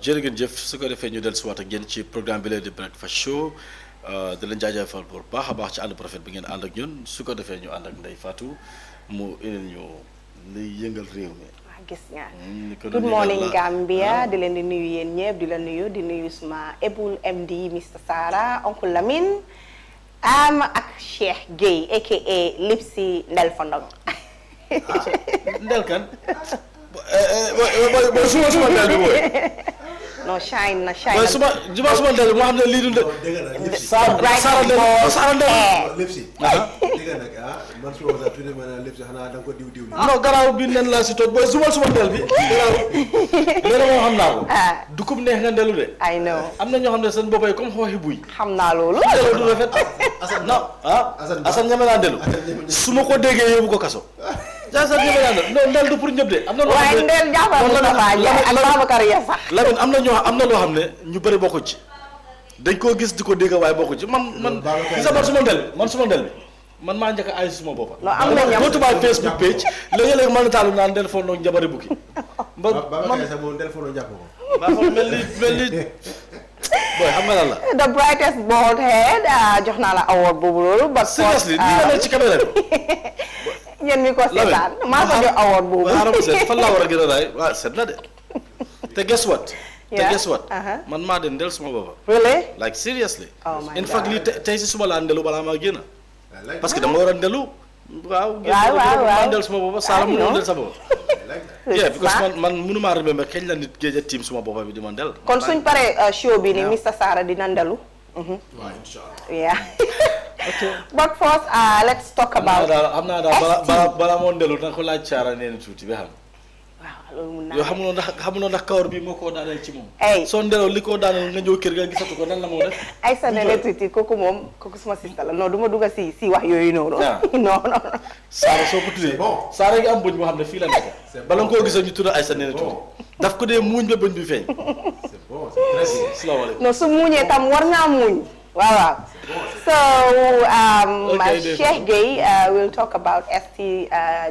jërë ngeen jëf su ko defee ñu dellusiwaat ak yéen ci programme bi leen di Breakfast Show di leen jaajëfal bu baax a baax ci ànd profet bi ngeen ànd ak ñun su ko defee ñu ànd ak Ndeye Fatou mu indil ñu liy yëngal réew mi. gis nga good morning Gambia di leen di nuyu yéen ñëpp di la nuyu di nuyu suma Ebul MD Mr Sara Uncle Lamine ak Cheikh Gueye aka Lipsi Ndel Fondong. Ndel kan. ba suma Ndel bi mooy. non shine na suma Ndel moo xam ne lii du Sara Ndel Lipsi dégg nga nag man su ma tuddee ma ne Lipsi xanaa da nga ko diw non garaaw bi nen laa si toog booy suma Ndel bi léegi moo xam naa ko dukub neex nga ndelu de I know am na ñoo xam ne seen boppay comme xooxi buy xam naa loolu ndelu du rafet Assane ñeme naa ndelu su ma ko déggee yóbbu ko kaso jaasa ñeme naa ndelu non ndel du pour ñëpp de am na loo xam ne waaye ndel jàppal Moustapha Ndiaye ak Babacar ya sax Lamine am na loo xam ne ñu bëri bokku ci dañ koo gis di ko dégg waaye bokku ci man gisa man suma ndel bi man maa njëkk ay suma boppa am na ñam go to my Facebook page léegi-léegi man na taalu naan ndel foo noog njabari bukki man sax moom téléphone jàpp ko baaxul mel ni boy xam nga lan la the brightest bald head jox naa la award boobu loolu but seriously nii nga mel ci caméra bi yéen mi ko seetaan maa ko jox award boobu xaaral seet fan laa war a gën a raay waaw seet na de te guess what man maa de ndel suma boppa really like seriously oh my in fact lii tey si suma laa ndelu balaa maa génn parce que dama war a ndelu waaw ndel suma boppa Sara mu ndel sa boppa yeah because man mënumaa remember kañ la nit géej a tiim suma boppa bi di ma ndel kon suñ paree show bi ni Mr Sara dina ndelu waaw inshallah yeah but first let's talk about xam naa daal balaa moo ndelu danga ko laaj Sara nee na tuuti ba xam loolu mun naa yow xamuloo ndax kawar bi moo koo daaneel ci moom ay soo ndeloo li koo daaneel nga ñëw kër ga gisatu ko nan la moo def ay sa nene tuuti kooku suma sista la non du ma dugga si wax yooyu noonu non Sara soo ko tuddee Sara ngi am bëñ moo xam ne fii la nekk bala nga koo gisoo ñu tudd ay sa nene tuuti daf ko dee muuñ ba bëñ bi feeñ c'est bon c'est très bien salaamaaleykum non su muuñee tam war ngaa muuñ waaw so Cheikh Gueye will talk about ST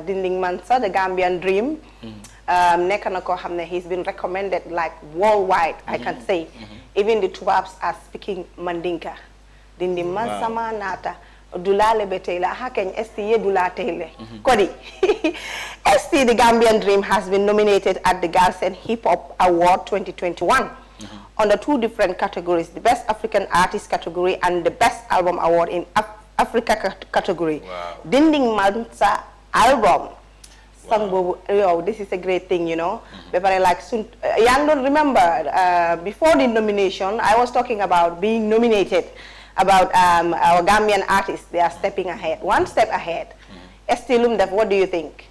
Dinding Mansa the Gambian Dream nekk na koo xam ne he's been recommended like worldwide I can say even the Tubabs are speaking Mandinka Dinding Mansa ma naata dulale be tey la hakeñ ST ye dula tey le kodi ST the Gambian Dream has been nominated at the Galsen Hip Hop Award 2021 under two different categories, the Best African Artist category and the Best Album Award in Africa category. Wow. Dinding Mansa album. Wow. This is a great thing, you know. But like, young don't remember, before the nomination, I was talking about being nominated, about our Gambian artists. They are stepping ahead, one step ahead. Estilum, what do you think?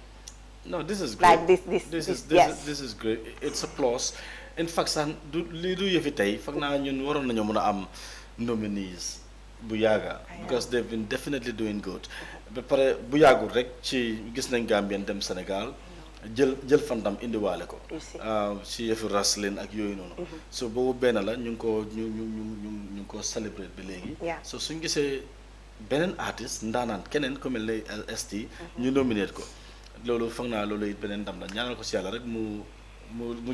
No, this is great. Like this is great. It's a plus. In fact sax lii du yëfi tey foog naa ñun waroon nañoo mën a am nominees bu yàgga because they've been definitely doing good ba pare bu yàggul rek ci gis nañ Gambien dem Sénégal jël fandam indiwaale ko ci yëfi wrestling ak yooyu noonu so boobu benn la ñu ngi ko célébrer bi léegi so suñ gisee beneen artiste ndaanaan keneen ku mel ne ST ñu nominate ko loolu foog naa loolu it beneen ndam la ñaanal ko si yàlla rek mu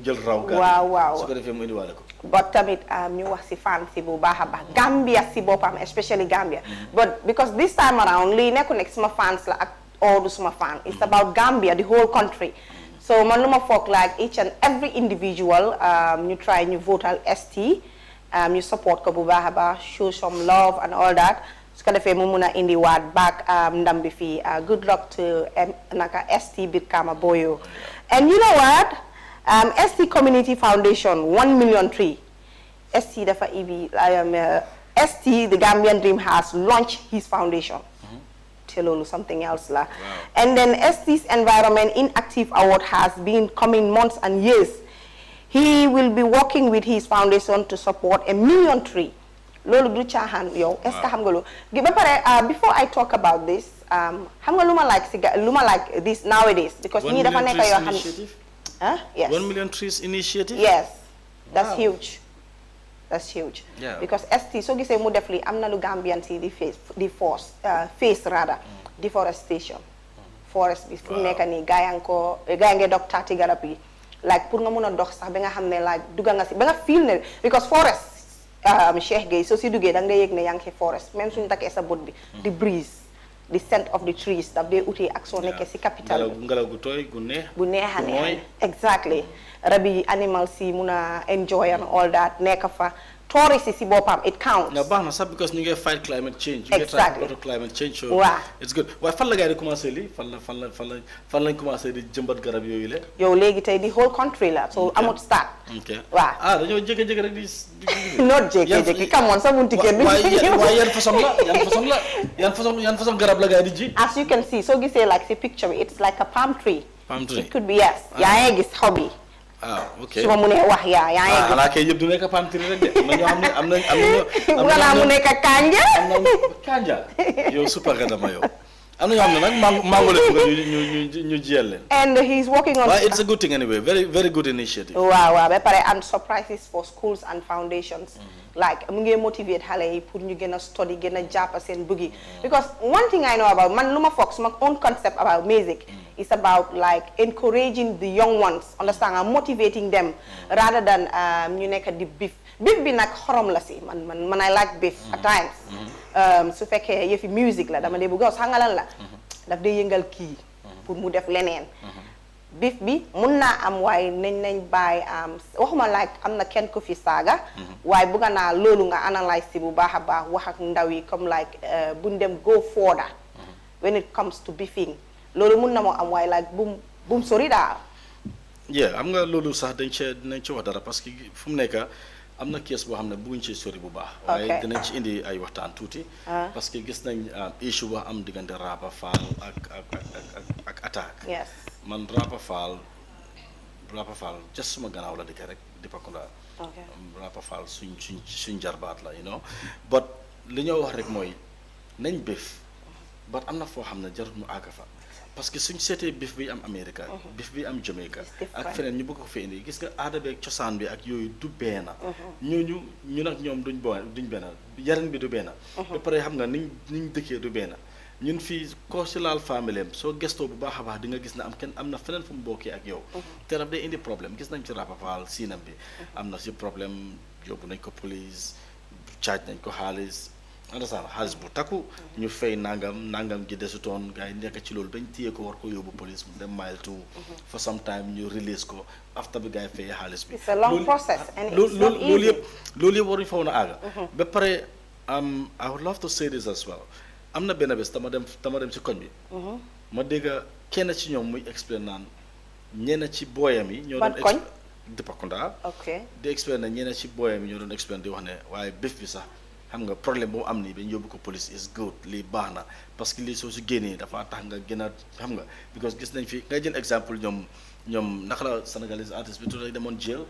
jël raw waaw su ko defee mu indiwaale ko but tamit ñu wax si fan si bu baax a baax Gambia si boppam especially Gambia but because this time around lii nekku nekk suma fans la ak all suma fan it's about Gambia the whole country so man lu ma foog like each and every individual ñu try ñu votal ST ñu support ko bu baax a baax show some love and all that su ko defee mu mun a indiwaat back ndam bi fii good luck to naka ST Brikama Boyo and you know what ST Community Foundation 1 million tree ST dafa ibi ST the Gambian Dream has launched his foundation te loolu something else la and then ST's Environment Inactive Award has been coming months and years he will be working with his foundation to support 1 million tree loolu du caaxaan yow est ce que xam nga loolu ba pare before I talk about this xam nga lu ma like this nowadays because ñii dafa nekk yoo xam yes 1 million trees initiative yes that's huge because ST so gisee mu def li am na lu Gambian si di face rather deforestation forest bi fu nekk nii gaa ngi dog taati garab yi like pour nga mun a dox sax ba nga xam ne like dugga nga si ba nga feel ne because forest Cheikh Gueye soo si duggee da nga yëg ne yaa ngi ci forest même suñu takkee sa bot bi the breeze the scent of the trees daf dee utee ak soo nekkee si capital bi ngelaw gu tooy gu neex bu neex a neex exactly rabi animals si mun a enjoy and all that nekk fa tourists si boppam it counts. na baax na sax because ñu ngi fight climate change. exactly ñu ngi climate change. waaw it's good waaye fan la gars yi di commencé lii fan lañ commencé di jëmbat garab yooyu la. yow léegi tey di whole country la so amut start. ok waaw dañoo jékki-jékki rek di. not jékki-jékki come on sa bunti kër bi. waaye yan façon garab la gars yi di ji. as you can see soo gisee like si picture bi it's like a palm tree. palm tree it could be yes. yaa ngi gis xob yi. ok su ma mënee wax yaa ngi gis. xanaa kay yëpp du nekk palm tree rek de am na ñoo xam ne mu nekk kanja. am na kanja yow super nga dama yow. am na ñoo xam ne nag mango la ñu jiyal leen. and he's working on. Well, it's a good thing anyway. Very good initiative. waaw ba pare and surprises for schools and foundations. like mu ngi motivate xale yi pour ñu gën a study gën a jàpp seen bëgg yi. because one thing I know about man lu ma foog suma own concept about music. is about like encouraging the young ones understand and motivating them. rather than ñu nekk di beef bi nag xorom la si man I like beef at times. su fekkee yëfi music la dama dee bëgg a xam nga lan la. daf dee yëngal kii. pour mu def leneen. beef bi mun naa am waaye nañ bàyyi waxuma like am na kenn ko fi saaga. waaye bëgg naa loolu nga analyse si bu baax a baax wax ak ndaw yi comme like buñ dem go further. when it comes to beefing loolu mun na moo am waaye like bum sori daal. yeah am nga loolu sax dinañ ci wax dara parce que fu mu nekk am na kees boo xam ne bëgguñ ci sori bu baax. waaye dinañ ci indi ay waxtaan tuuti. parce que gis nañ issue ba am diggante Rapa Fall ak attaque. yes man Rapa Fall just suma gannaaw la dëkk rek di Pakunda. Rapa Fall suñ jarbaat la you know but li ñoo wax rek mooy nañ béf but am na foo xam ne jarul mu àgg fa. parce que suñ seetee bif bi am America bif bi am Jamaica ak feneen ñu bëgg ko fi indi gis nga aada bi ak cosaan bi ak yooyu du benn ñu nag ñoom duñ benn yarin bi du benn ba pare xam nga niñ dëkkee du benn ñun fii koo si laal famille am soo gestoo bu baax a baax di nga gis ne am na feneen fu mu bokkee ak yow te daf day indi problème gis nañ ci Rapa Fall siinam bi am na si problème yóbbu nañ ko police charge nañ ko xaalis xaalis bu takku ñu fay nangam gi desutoon gars yi nekk ci loolu bañ téye ko war ko yóbbu police mu dem mile two for some time ñu release ko after bi gars yi fayee xaalis bi. it's a long process and it's not easy. loolu yëpp waruñu fa woon a àgga. ba pare I would love to say this as well am na benn bés dama dem ci koñ bi. ma dégg kenn ci ñoom muy explain naan ñenn ci booyam yi. ñoo doon koñ di Pakunda. ok di explain na ñenn ci booyam yi ñoo doon explain di wax ne waaye bés bi sax. xam nga problème boo am nii ba ñu yóbbu ko police is good lii baax na parce que lii soo si génnee dafa tax nga gën a xam nga because gis nañ fi ngay jël exemple ñoom naka la sénégalais artiste bi tuuti demoon jail.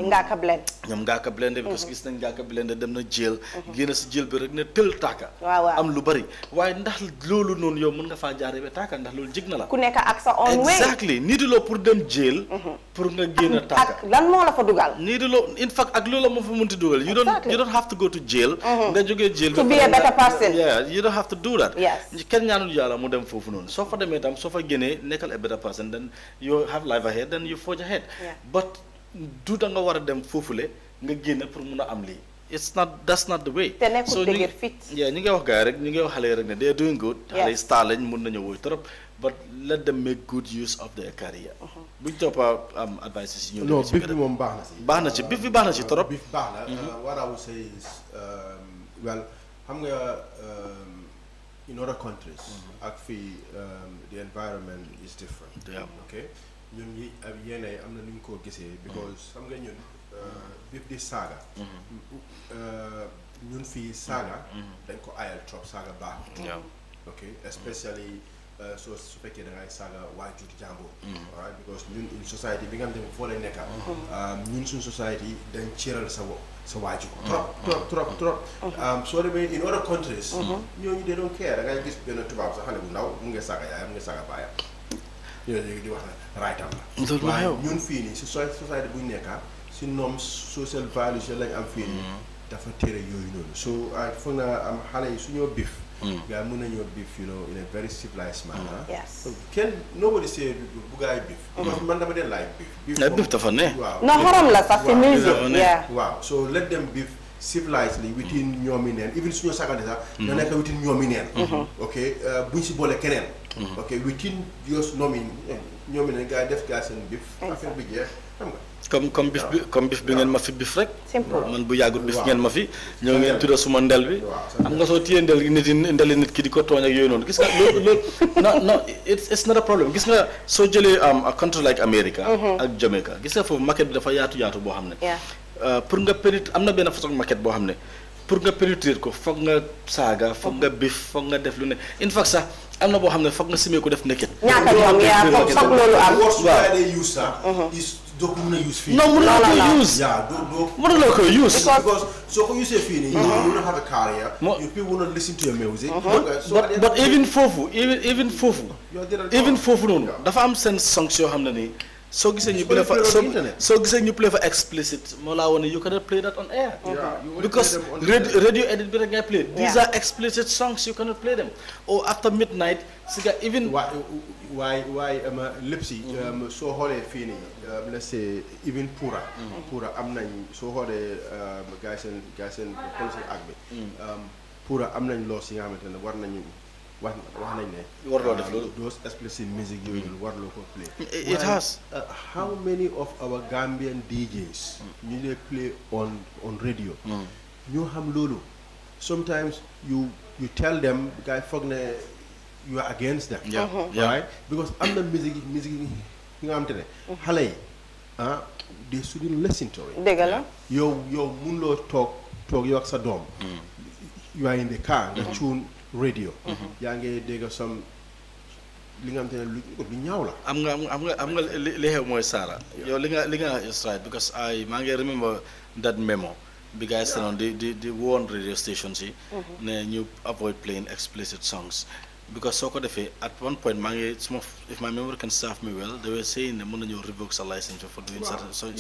Ngaaka Blindé. ñoom Ngaaka Blindé because gis nañ Ngaaka Blindé dem na jail. génn si jail bi rek ne tël tàkka. waaw am lu bari waaye ndax loolu noonu yow mën nga faa jaaree ba tàkka ndax loolu jig na la. ku nekk ak sa own way. exactly niiduloo pour dem jail. pour nga génn tàkka. ak lan moo la fa dugal. niiduloo in fact ak loolu la moo fa mënti dugal. you don't have to go to jail. nga jógee jail. to be a better person. yeah you don't have to do that. yes kenn ñaanul yàlla mu dem foofu noonu soo fa demee tam soo fa génnee nekkal a better person then you have life ahead then you forge ahead. but du da nga war a dem foofule nga génn pour mun a am lii. that's not the way. te nekkul dëgër fit. ñu ngi wax gars yi rek ñu ngi wax xale yi rek ne they are doing good. xale yi star lañ mun nañu woy trop but let them make good use of their career. buñ toppa am advice si ñëw. non bif bi moom baax na si. baax na ci bif bi baax na ci trop. bif baax na. what I would say is well xam nga in other countries. ak fii the environment is different. okay ñun yéen am na nu ñu ko gisee. because xam nga ñun bif di saaga. ñun fii saaga. dañ ko ayal trop saaga baaxul. ok especially so su fekkee da ngay saaga waajur jàmbur. alright because ñun in society bi nga xam ne foo lay nekka ñun suñ society dañ cëral sa waajur. trop. soo demee in other countries. ñooñu they don't care da ngay gis benn tubaab sax xale bu ndaw mu ngi saaga yaayam mu ngi saaga baayam. yooyu di wax ne raytam la. waaye ñun fii nii si society bu ñu nekka si normes social values lañ am fii nii. dafa tere yooyu noonu so foog naa am xale yi su ñoo bif guy muna your beef, you know, in a very civilized manner. Yes. So nobody say bugai beef. Because man dama dey like beef. Beef dafa ne. Wow. No haram la sa music. Yeah. Wow. So let them beef civilizedly within ñoomi neen, even suñu sagante sax na nekk within ñoomi neen. Okay, buñ ci boole keneen. Okay, within just ñoomi neen gars def gars seen beef. Affaire bi jeex xam nga. comme bif bi ngeen ma fi bif rek. Simple. man bu yàggut bif ngeen ma fi. ñoo ngeen tudda suma ndel bi. xam nga soo téyee ndeli nit ki di ko tooñ ak yooyu noonu gis nga loolu non it's not a problem gis nga soo jëlee a country like America. ak Jamaica gis nga foofu market bi dafa yaatu boo xam ne. pour nga pénétrer am na benn façon market boo xam ne pour nga pénétrer ko foog nga saaga foog nga bif foog nga def lu ne in fact sax am na boo xam ne foog nga simee ko def nekket. ñaata yoon yaa foog loolu am. doo ko mën a use fii. non mënuloo ko use. Yeah, doo mënuloo ko use. because soo ko usee fii nii. you will not have a career. you people will not listen to your music. but even foofu noonu. dafa am seen songs yoo xam ne nii. soo gisee ñu play fa explicit moo laa woon ne you cannot play that on air. because radio edit bi rek ngay play. these are explicit songs you cannot play them. or after midnight si nga even. waaye lépp si soo xoolee fii nii let's say even Pura am nañ soo xoolee gars seen policy ak bi Pura am nañ loos yi nga xamante ne war nañu wax nañ ne warloo def loolu those explicit music yooyu warloo ko play it has how many of our Gambian DJs ñu dee play on radio ñoo xam loolu sometimes you tell them gars foog ne you are against them. Right? Because am na music yi nga xamante ne xale yi they shouldn't listen to it. dëgg la. yow mënuloo toog yow ak sa doom. you are in the car. nga tune radio. yaa ngi dégg some li nga xamante ne lu ñaaw la. am nga li xew mooy Sara. yow li nga is right because maa ngi remember that memo. bi guys sent on the warn radio stations yi. ne ñu avoid playing explicit songs. Because soo ko defee at one point if my memory can serve me well they were saying ne mën nañoo revoke sa license for doing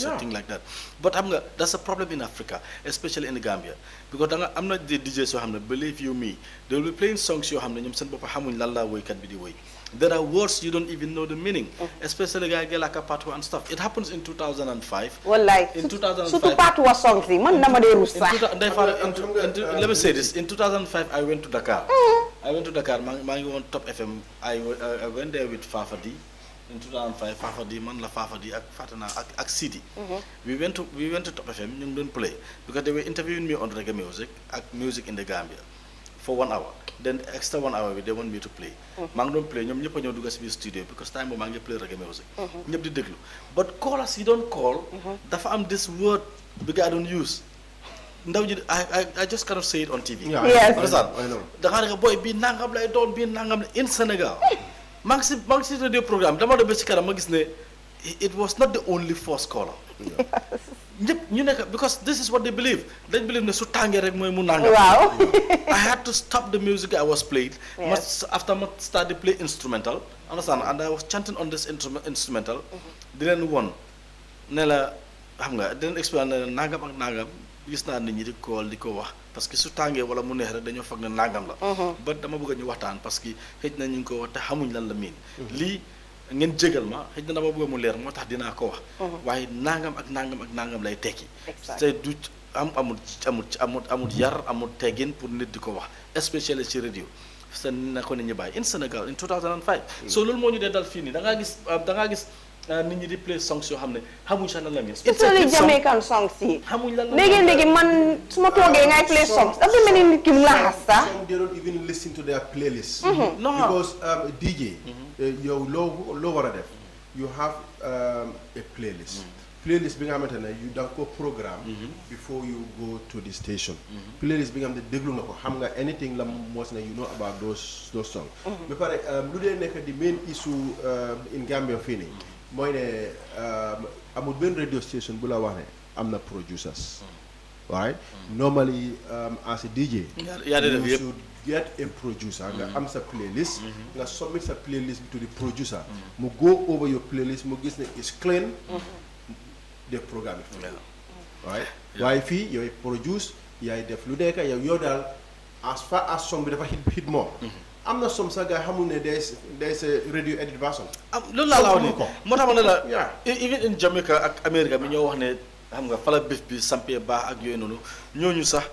something like that but xam nga that's a problem in Africa especially in the Gambia because am na des DJs yoo xam ne believe you me they will be playing songs yoo xam ne ñoom seen bopp xamuñ lan la woykat bi di woy there are words you don't even know the meaning especially gars yi like a patwa and stuff it happens in 2005 wallaay in 2005 surtout patwa songs yi man dama dee rus sax let me say this in 2005 I went to Dakar maa ngi woon Top FM I went there with Fafadi in 2005 Fafadi man la Fafadi ak Fatana ak Sidi we went to Top FM ñu ngi doon play because they were interviewing me on reggae music ak music in the Gambia for 1 hour then extra 1 hour they want me to play maa ngi doon play ñoom ñëpp a ñëw dugg si biir studio because time boobu maa ngi play reggae music ñëpp di déglu but callers yi doon call dafa am this word bi nga doon use ndaw ji I just cannot say it on TV. Yes. Understand? I know. da ngaa ne boy bii nangam lay doon bii nangam in Sénégal maa ngi si radio programme dama doon ba ci kanam ma gis ne it was not the only false caller. ñëpp ñu nekk because this is what they believe dañ believe ne su tàngee rek mooy mu nangam. waaw. I had to stop the music I was playing. Yes. After I started play instrumental. Understand? And I was chanting on this instrumental. di leen won ne la xam nga di leen explain ne nangam ak nangam. gis naa nit ñi di kool di ko wax parce que su tàngee wala mu neex rek dañoo foog ne nangam la ba dama bëgg ñu waxtaan parce que xëj na ñu ngi ko wax te xamuñ lan la miin lii ngeen jégal ma xëj na dama bëgg mu leer moo tax dinaa ko wax waaye nangam ak nangam lay tekki te du amul yar amul teggin pour nit di ko wax especially ci radio seen na ko nit ñi bàyyi in Sénégal in 2005 so loolu moo ñu dee dal fii nii da ngaa gis nit ñi di play songs yoo xam ne xamuñ sax lan la ngeen. especially Jamaican songs yi. xamuñ lan la léegi man su ma toogee ngay play songs dafa mel ni nit ki mu la xas sax. They don't even listen to their playlist. No. Because DJ yow loo war a def you have a playlist. Playlist bi nga xamante ne yu da nga ko programme before you go to the station. Playlist bi nga xamante ne déglu nga ko xam nga anything la mos na you know about those songs. ba pare lu dee nekk di main issue in Gambia fii nii mooy ne amul benn radio station bu la wax ne am na producers. Right? Normally as a DJ you should get a producer nga am sa playlist nga submit sa playlist to the producer mu go over your playlist mu gis ne is clean de programme yi right waaye fii yooyu produce yaay def lu nekk yow daal as far as song bi dafa hit more. am na som sa gars xamul ne there's a radio edit version. loolu laa la wax ni ko moo tax ma ne la. Yeah. even in Jamaica ak America mi ñoo wax ne xam nga fala bif bi sampee baax ak yooyu noonu ñooñu sax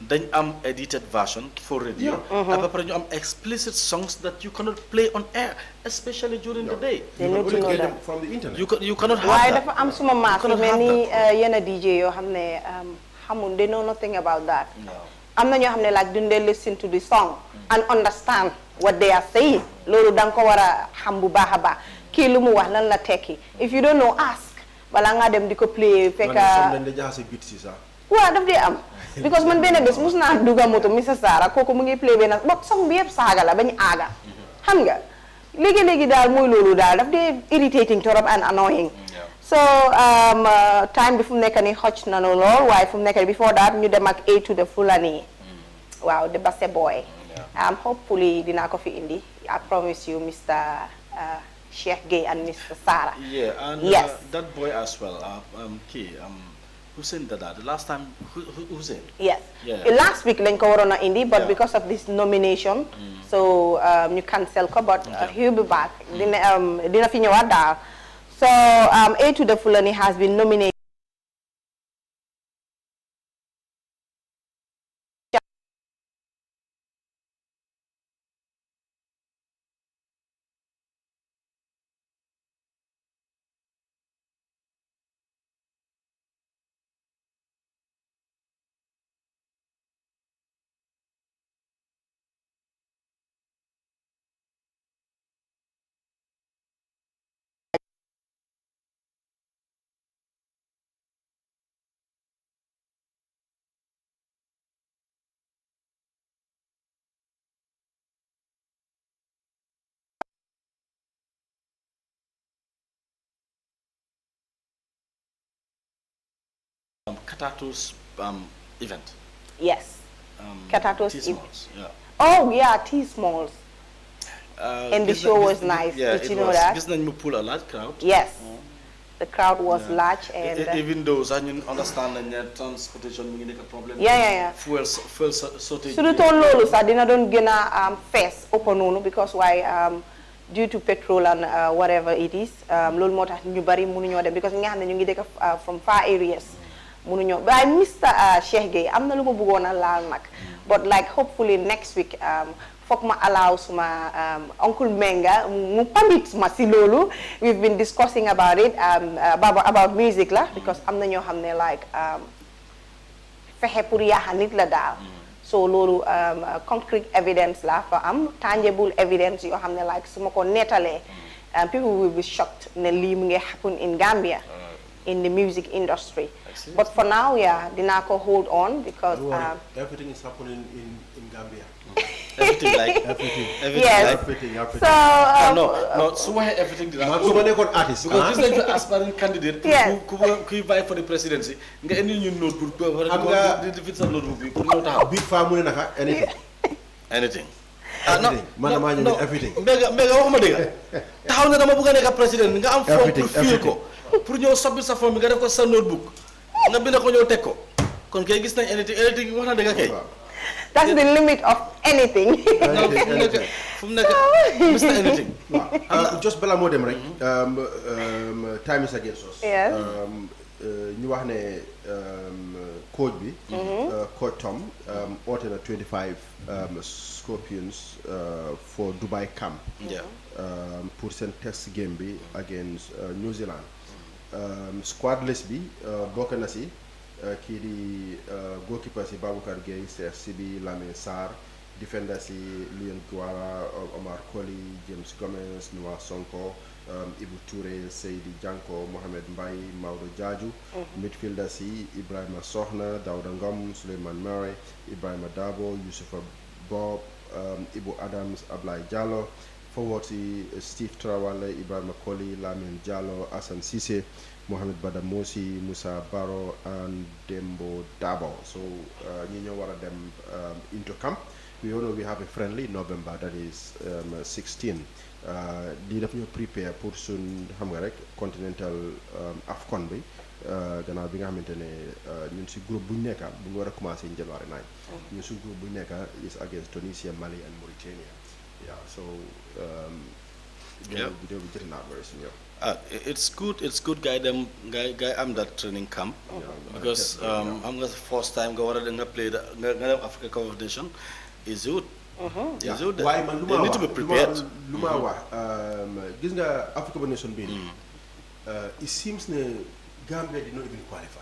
dañ am edited version for radio. ak ba pare ñu am explicit songs that you cannot play on air especially during the day. They You need can to only know get them that. from the internet. You cannot have waaye that. dafa am suma maas yu cannot mel have ni yenn DJ yoo xam ne xamul they know nothing about that. am na ñoo xam ne like duñ dee listen to the song and understand what they are saying loolu da nga ko war a xam bu baax a baax kii lu mu wax lan la tekki if you don't know ask balaa ngaa dem di ko play fekk man dañ la jaxase bit si sax. waaw daf dee am because man benn bés mus naa dugga moto Mr Sara kooku mu ngi play benn bok song bi yëpp saaga la bañ aaga xam nga léegi-léegi daal mooy loolu daal daf dee irritating torop and annoying so time bi fu mu nekk ni xocc na lool waaye fu mu nekk ni before that ñu dem ak A to the Fulani waaw the Basse Boy hopefully dinaa ko fi indi I promise you Mr Cheikh Gueye and Mr Sara Yeah, and Yes. that boy as well. Hussein Dada. The last time, Hussein. yes Yeah. last week lañ ko waroon a indi but Yeah. because of this nomination so ñu cancel ko but he'll be back dina fi ñëwaat daal so A to the Fulani has been nominated Katato's event. yes Katato's T-Smalls, yeah. oh yeah T-Smalls And the show was nice. Yeah, Did you know that? Gis nañ mu pull a large crowd. yes the crowd was large and Even though sax ñun understand nañ ne transportation mu ngi nekk problème. yeah. Fuel shortage. su du toon loolu sax dina doon gën a fees ëpp noonu because why due to petrol and whatever it is loolu moo tax ñu bari mënuñoo dem because ñi nga xam ne ñu ngi dëkk from far areas mënuñoo waaye Mr Cheikh Gueye am na lu ma bëggoon a laal nag but like hopefully next week foog ma allow suma uncle Menga mu pamit ma si loolu we've been discussing about it about music la because am na ñoo xam ne like fexe pour yaaxa nit la daal so loolu concrete evidence la fa am tangible evidence yoo xam ne like su ma ko nettalee people will be shocked ne lii mu ngi happen in Gambia in the music industry but for now yeah dinaa ko hold on because everything is happening in Gambia. Everything like Everything. yes Everything. so no su waxee everything dina Man su ma nekkoon artiste. because gis nañ fi aspiring candidate Yes. kuy vie for the presidency nga indi ñu notebook pour Xam nga- di fit sa notebook bi pour ñëw taxaw Big Faa mu ne naka anything. anything Everything. Man damaa ñëw everything. mbéga waxuma dëgg taxaw ne dama bëgg a nekk président nga am forme Everything, pour fiil ko pour ñëw sobbi sa forme bi nga def ko sa notebook nga bind ko ñëw teg ko kon kay gis nañ anything wax na dëgg kay that's the limit of anything non fu mu nekk Mr Anything waaw just balaa moo dem rek. time is against us. Yes. ñu wax ne coach bi. coach Tom oote na 25 Scorpions for Dubai camp. yeah pour seen test game bi against New Zealand. Squad list bi bokk na si kii di goalkeeper si Baboucarr Gueye Cheikh Sibi Lamine Sarr defender si Lien Guara Omar Colley James Gomez Noah Sonko Ibu Touré Seydi Janko Mohamed Mbaye Maodo Diadiou midfielder si Ibrahima Sohna Dawda Ngom Souleymane Mare Ibrahima Dabo Youssoufa Bob Ibu Adams Ablaye Diallo forward si Steve Traoré Ibrahima Colley Lamine Diallo Assane Cissé Mohamed Badamosi Musa Baro and Dembo Dabo. So ñi ñoo war a dem into camp. We all know we have a friendly November that is 16. Lii daf ñu prepare pour suñ xam nga rek continental AFCON bi gannaaw bi nga xamante ne ñun si groupe bu ñu nekka bu ñu war a commencé in January 9 ñun suñu groupe bu ñu nekka is against Tunisia, Mali and Mauritania. Yeah, so they'll be getting out very soon. It's good guy am that training camp because I'm the first time go nga play the Africa Cup of Nations is good. Is good. Why man they need to be prepared. Luma wax gis nga Africa Cup of Nations bi it seems ne Gambia did not even qualify.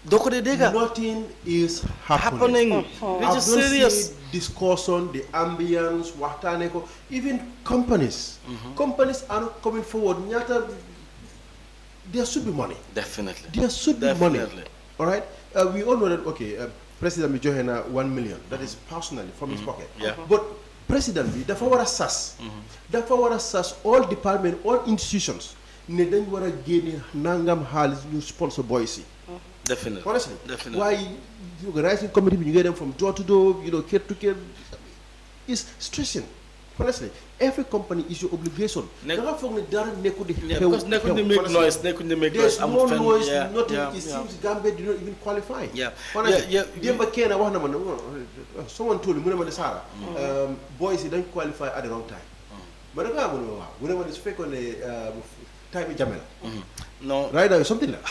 Nothing is happening. Which is serious. Discussion, the ambience, waxtaane ko, even companies. Companies are not coming forward. There should be money. Definitely. There should be money. All right. We all know that. Okay, President Mijohena 1 million. That is personally from his pocket. Yeah. But President, dafa wara sas. Dafa wara sas all department, all institutions. Ne dañ wara génne nangam xaalis ñu sponsor boys yi. Definitely. Honestly. Definitely. Why the organizing committee, you get them from door to door, kid to kid, is stressing. Honestly, every company is your obligation. Because they couldn't make noise, There's no noise, nothing. It seems Gambia did not even qualify. Yeah. Honestly, someone told me, boys don't qualify at the wrong time. But when it's fake on the time Jamel. No. Right now, something like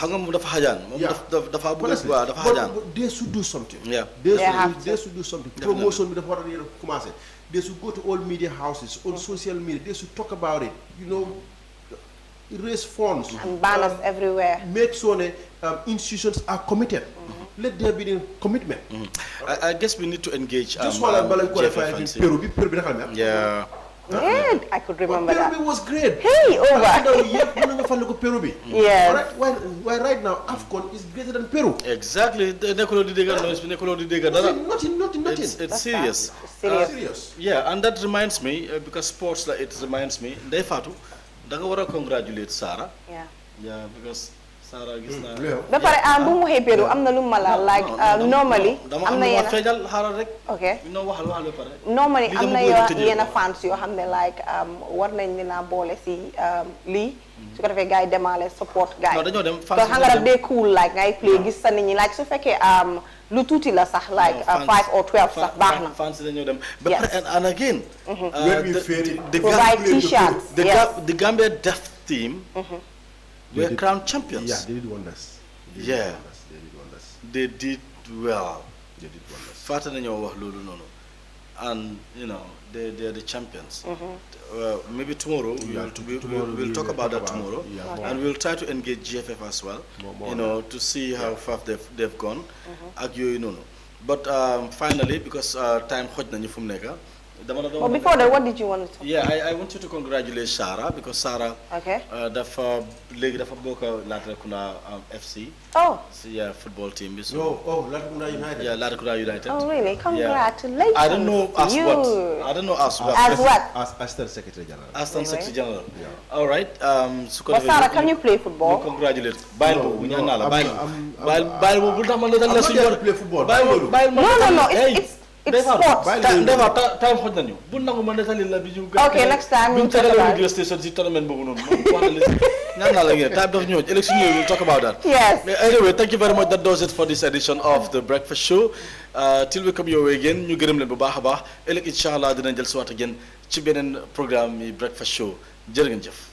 but they should do something. Yeah. They should do something. Promotion with the they should go to all media houses, all social media. They should talk about it. Raise funds. And banners everywhere. Make sure that institutions are committed. Let there be a commitment. I guess we need to engage. Just while I'm qualified in Peru. Yeah. Yeah, I could remember that. Peru was great. Hey, over. Peru. Yes. Why right now AFCON is greater than Peru? Exactly. Nothing. It's serious. Serious. Yeah, and that reminds me because sports it reminds me. Ndeye Fatou, da nga wara congratulate Sarah. Yeah. Yeah, because Sarah gis na. Ba pare bu mu waxee Peru am na lu ma la like normally am na yenn feejal xaaral rek. Okay. No waxal ba pare. Normally am na yenn fans yoo xam ne like war nañ leen boole si lii su ko defee gars yi demaale support gars yi. Non dañoo dem fans xam nga daf dee cool like ngay play gis sa nit ñi like su fekkee lu tuuti la sax like 5 or 12 sax baax na. Fans dañoo dem. Ba pare and again. Provide t-shirts. The Gambia Deaf team. We're crowned champions. Yeah, they did wonders. They did well. They did wonders. Fata nañoo wax loolu noonu. And they're the champions. Maybe tomorrow we'll talk about that tomorrow, and we'll try to engage GFF as well. To see how far they've gone. Ak yooyu noonu. But finally, because time xoj nañu fu mu nekk. But before that, what did you want to talk? Yeah, I want you to congratulate Sarah because Sarah dafa bokk Latrikunda FC. Oh. Yeah, football team. Latrikunda United. Yeah, Latrikunda United. Oh, really? Congratulations. I don't know as what. I don't know as what. As what? As Assistant Secretary General. Assistant Secretary General. Yeah. All right. But Sarah, can you play football? Congratulate. I don't play football. No. It's sports. Okay, next time we'll talk about it. We'll talk about that. Yes. Anyway, thank you very much. That does it for this edition of the Breakfast Show. Till we come your way again, ñu gërëm leen bu baax a baax. Ëllëg inshallah dinañ jël si waat again ci beneen programme yi Breakfast Show. Jërë ngeen jëf.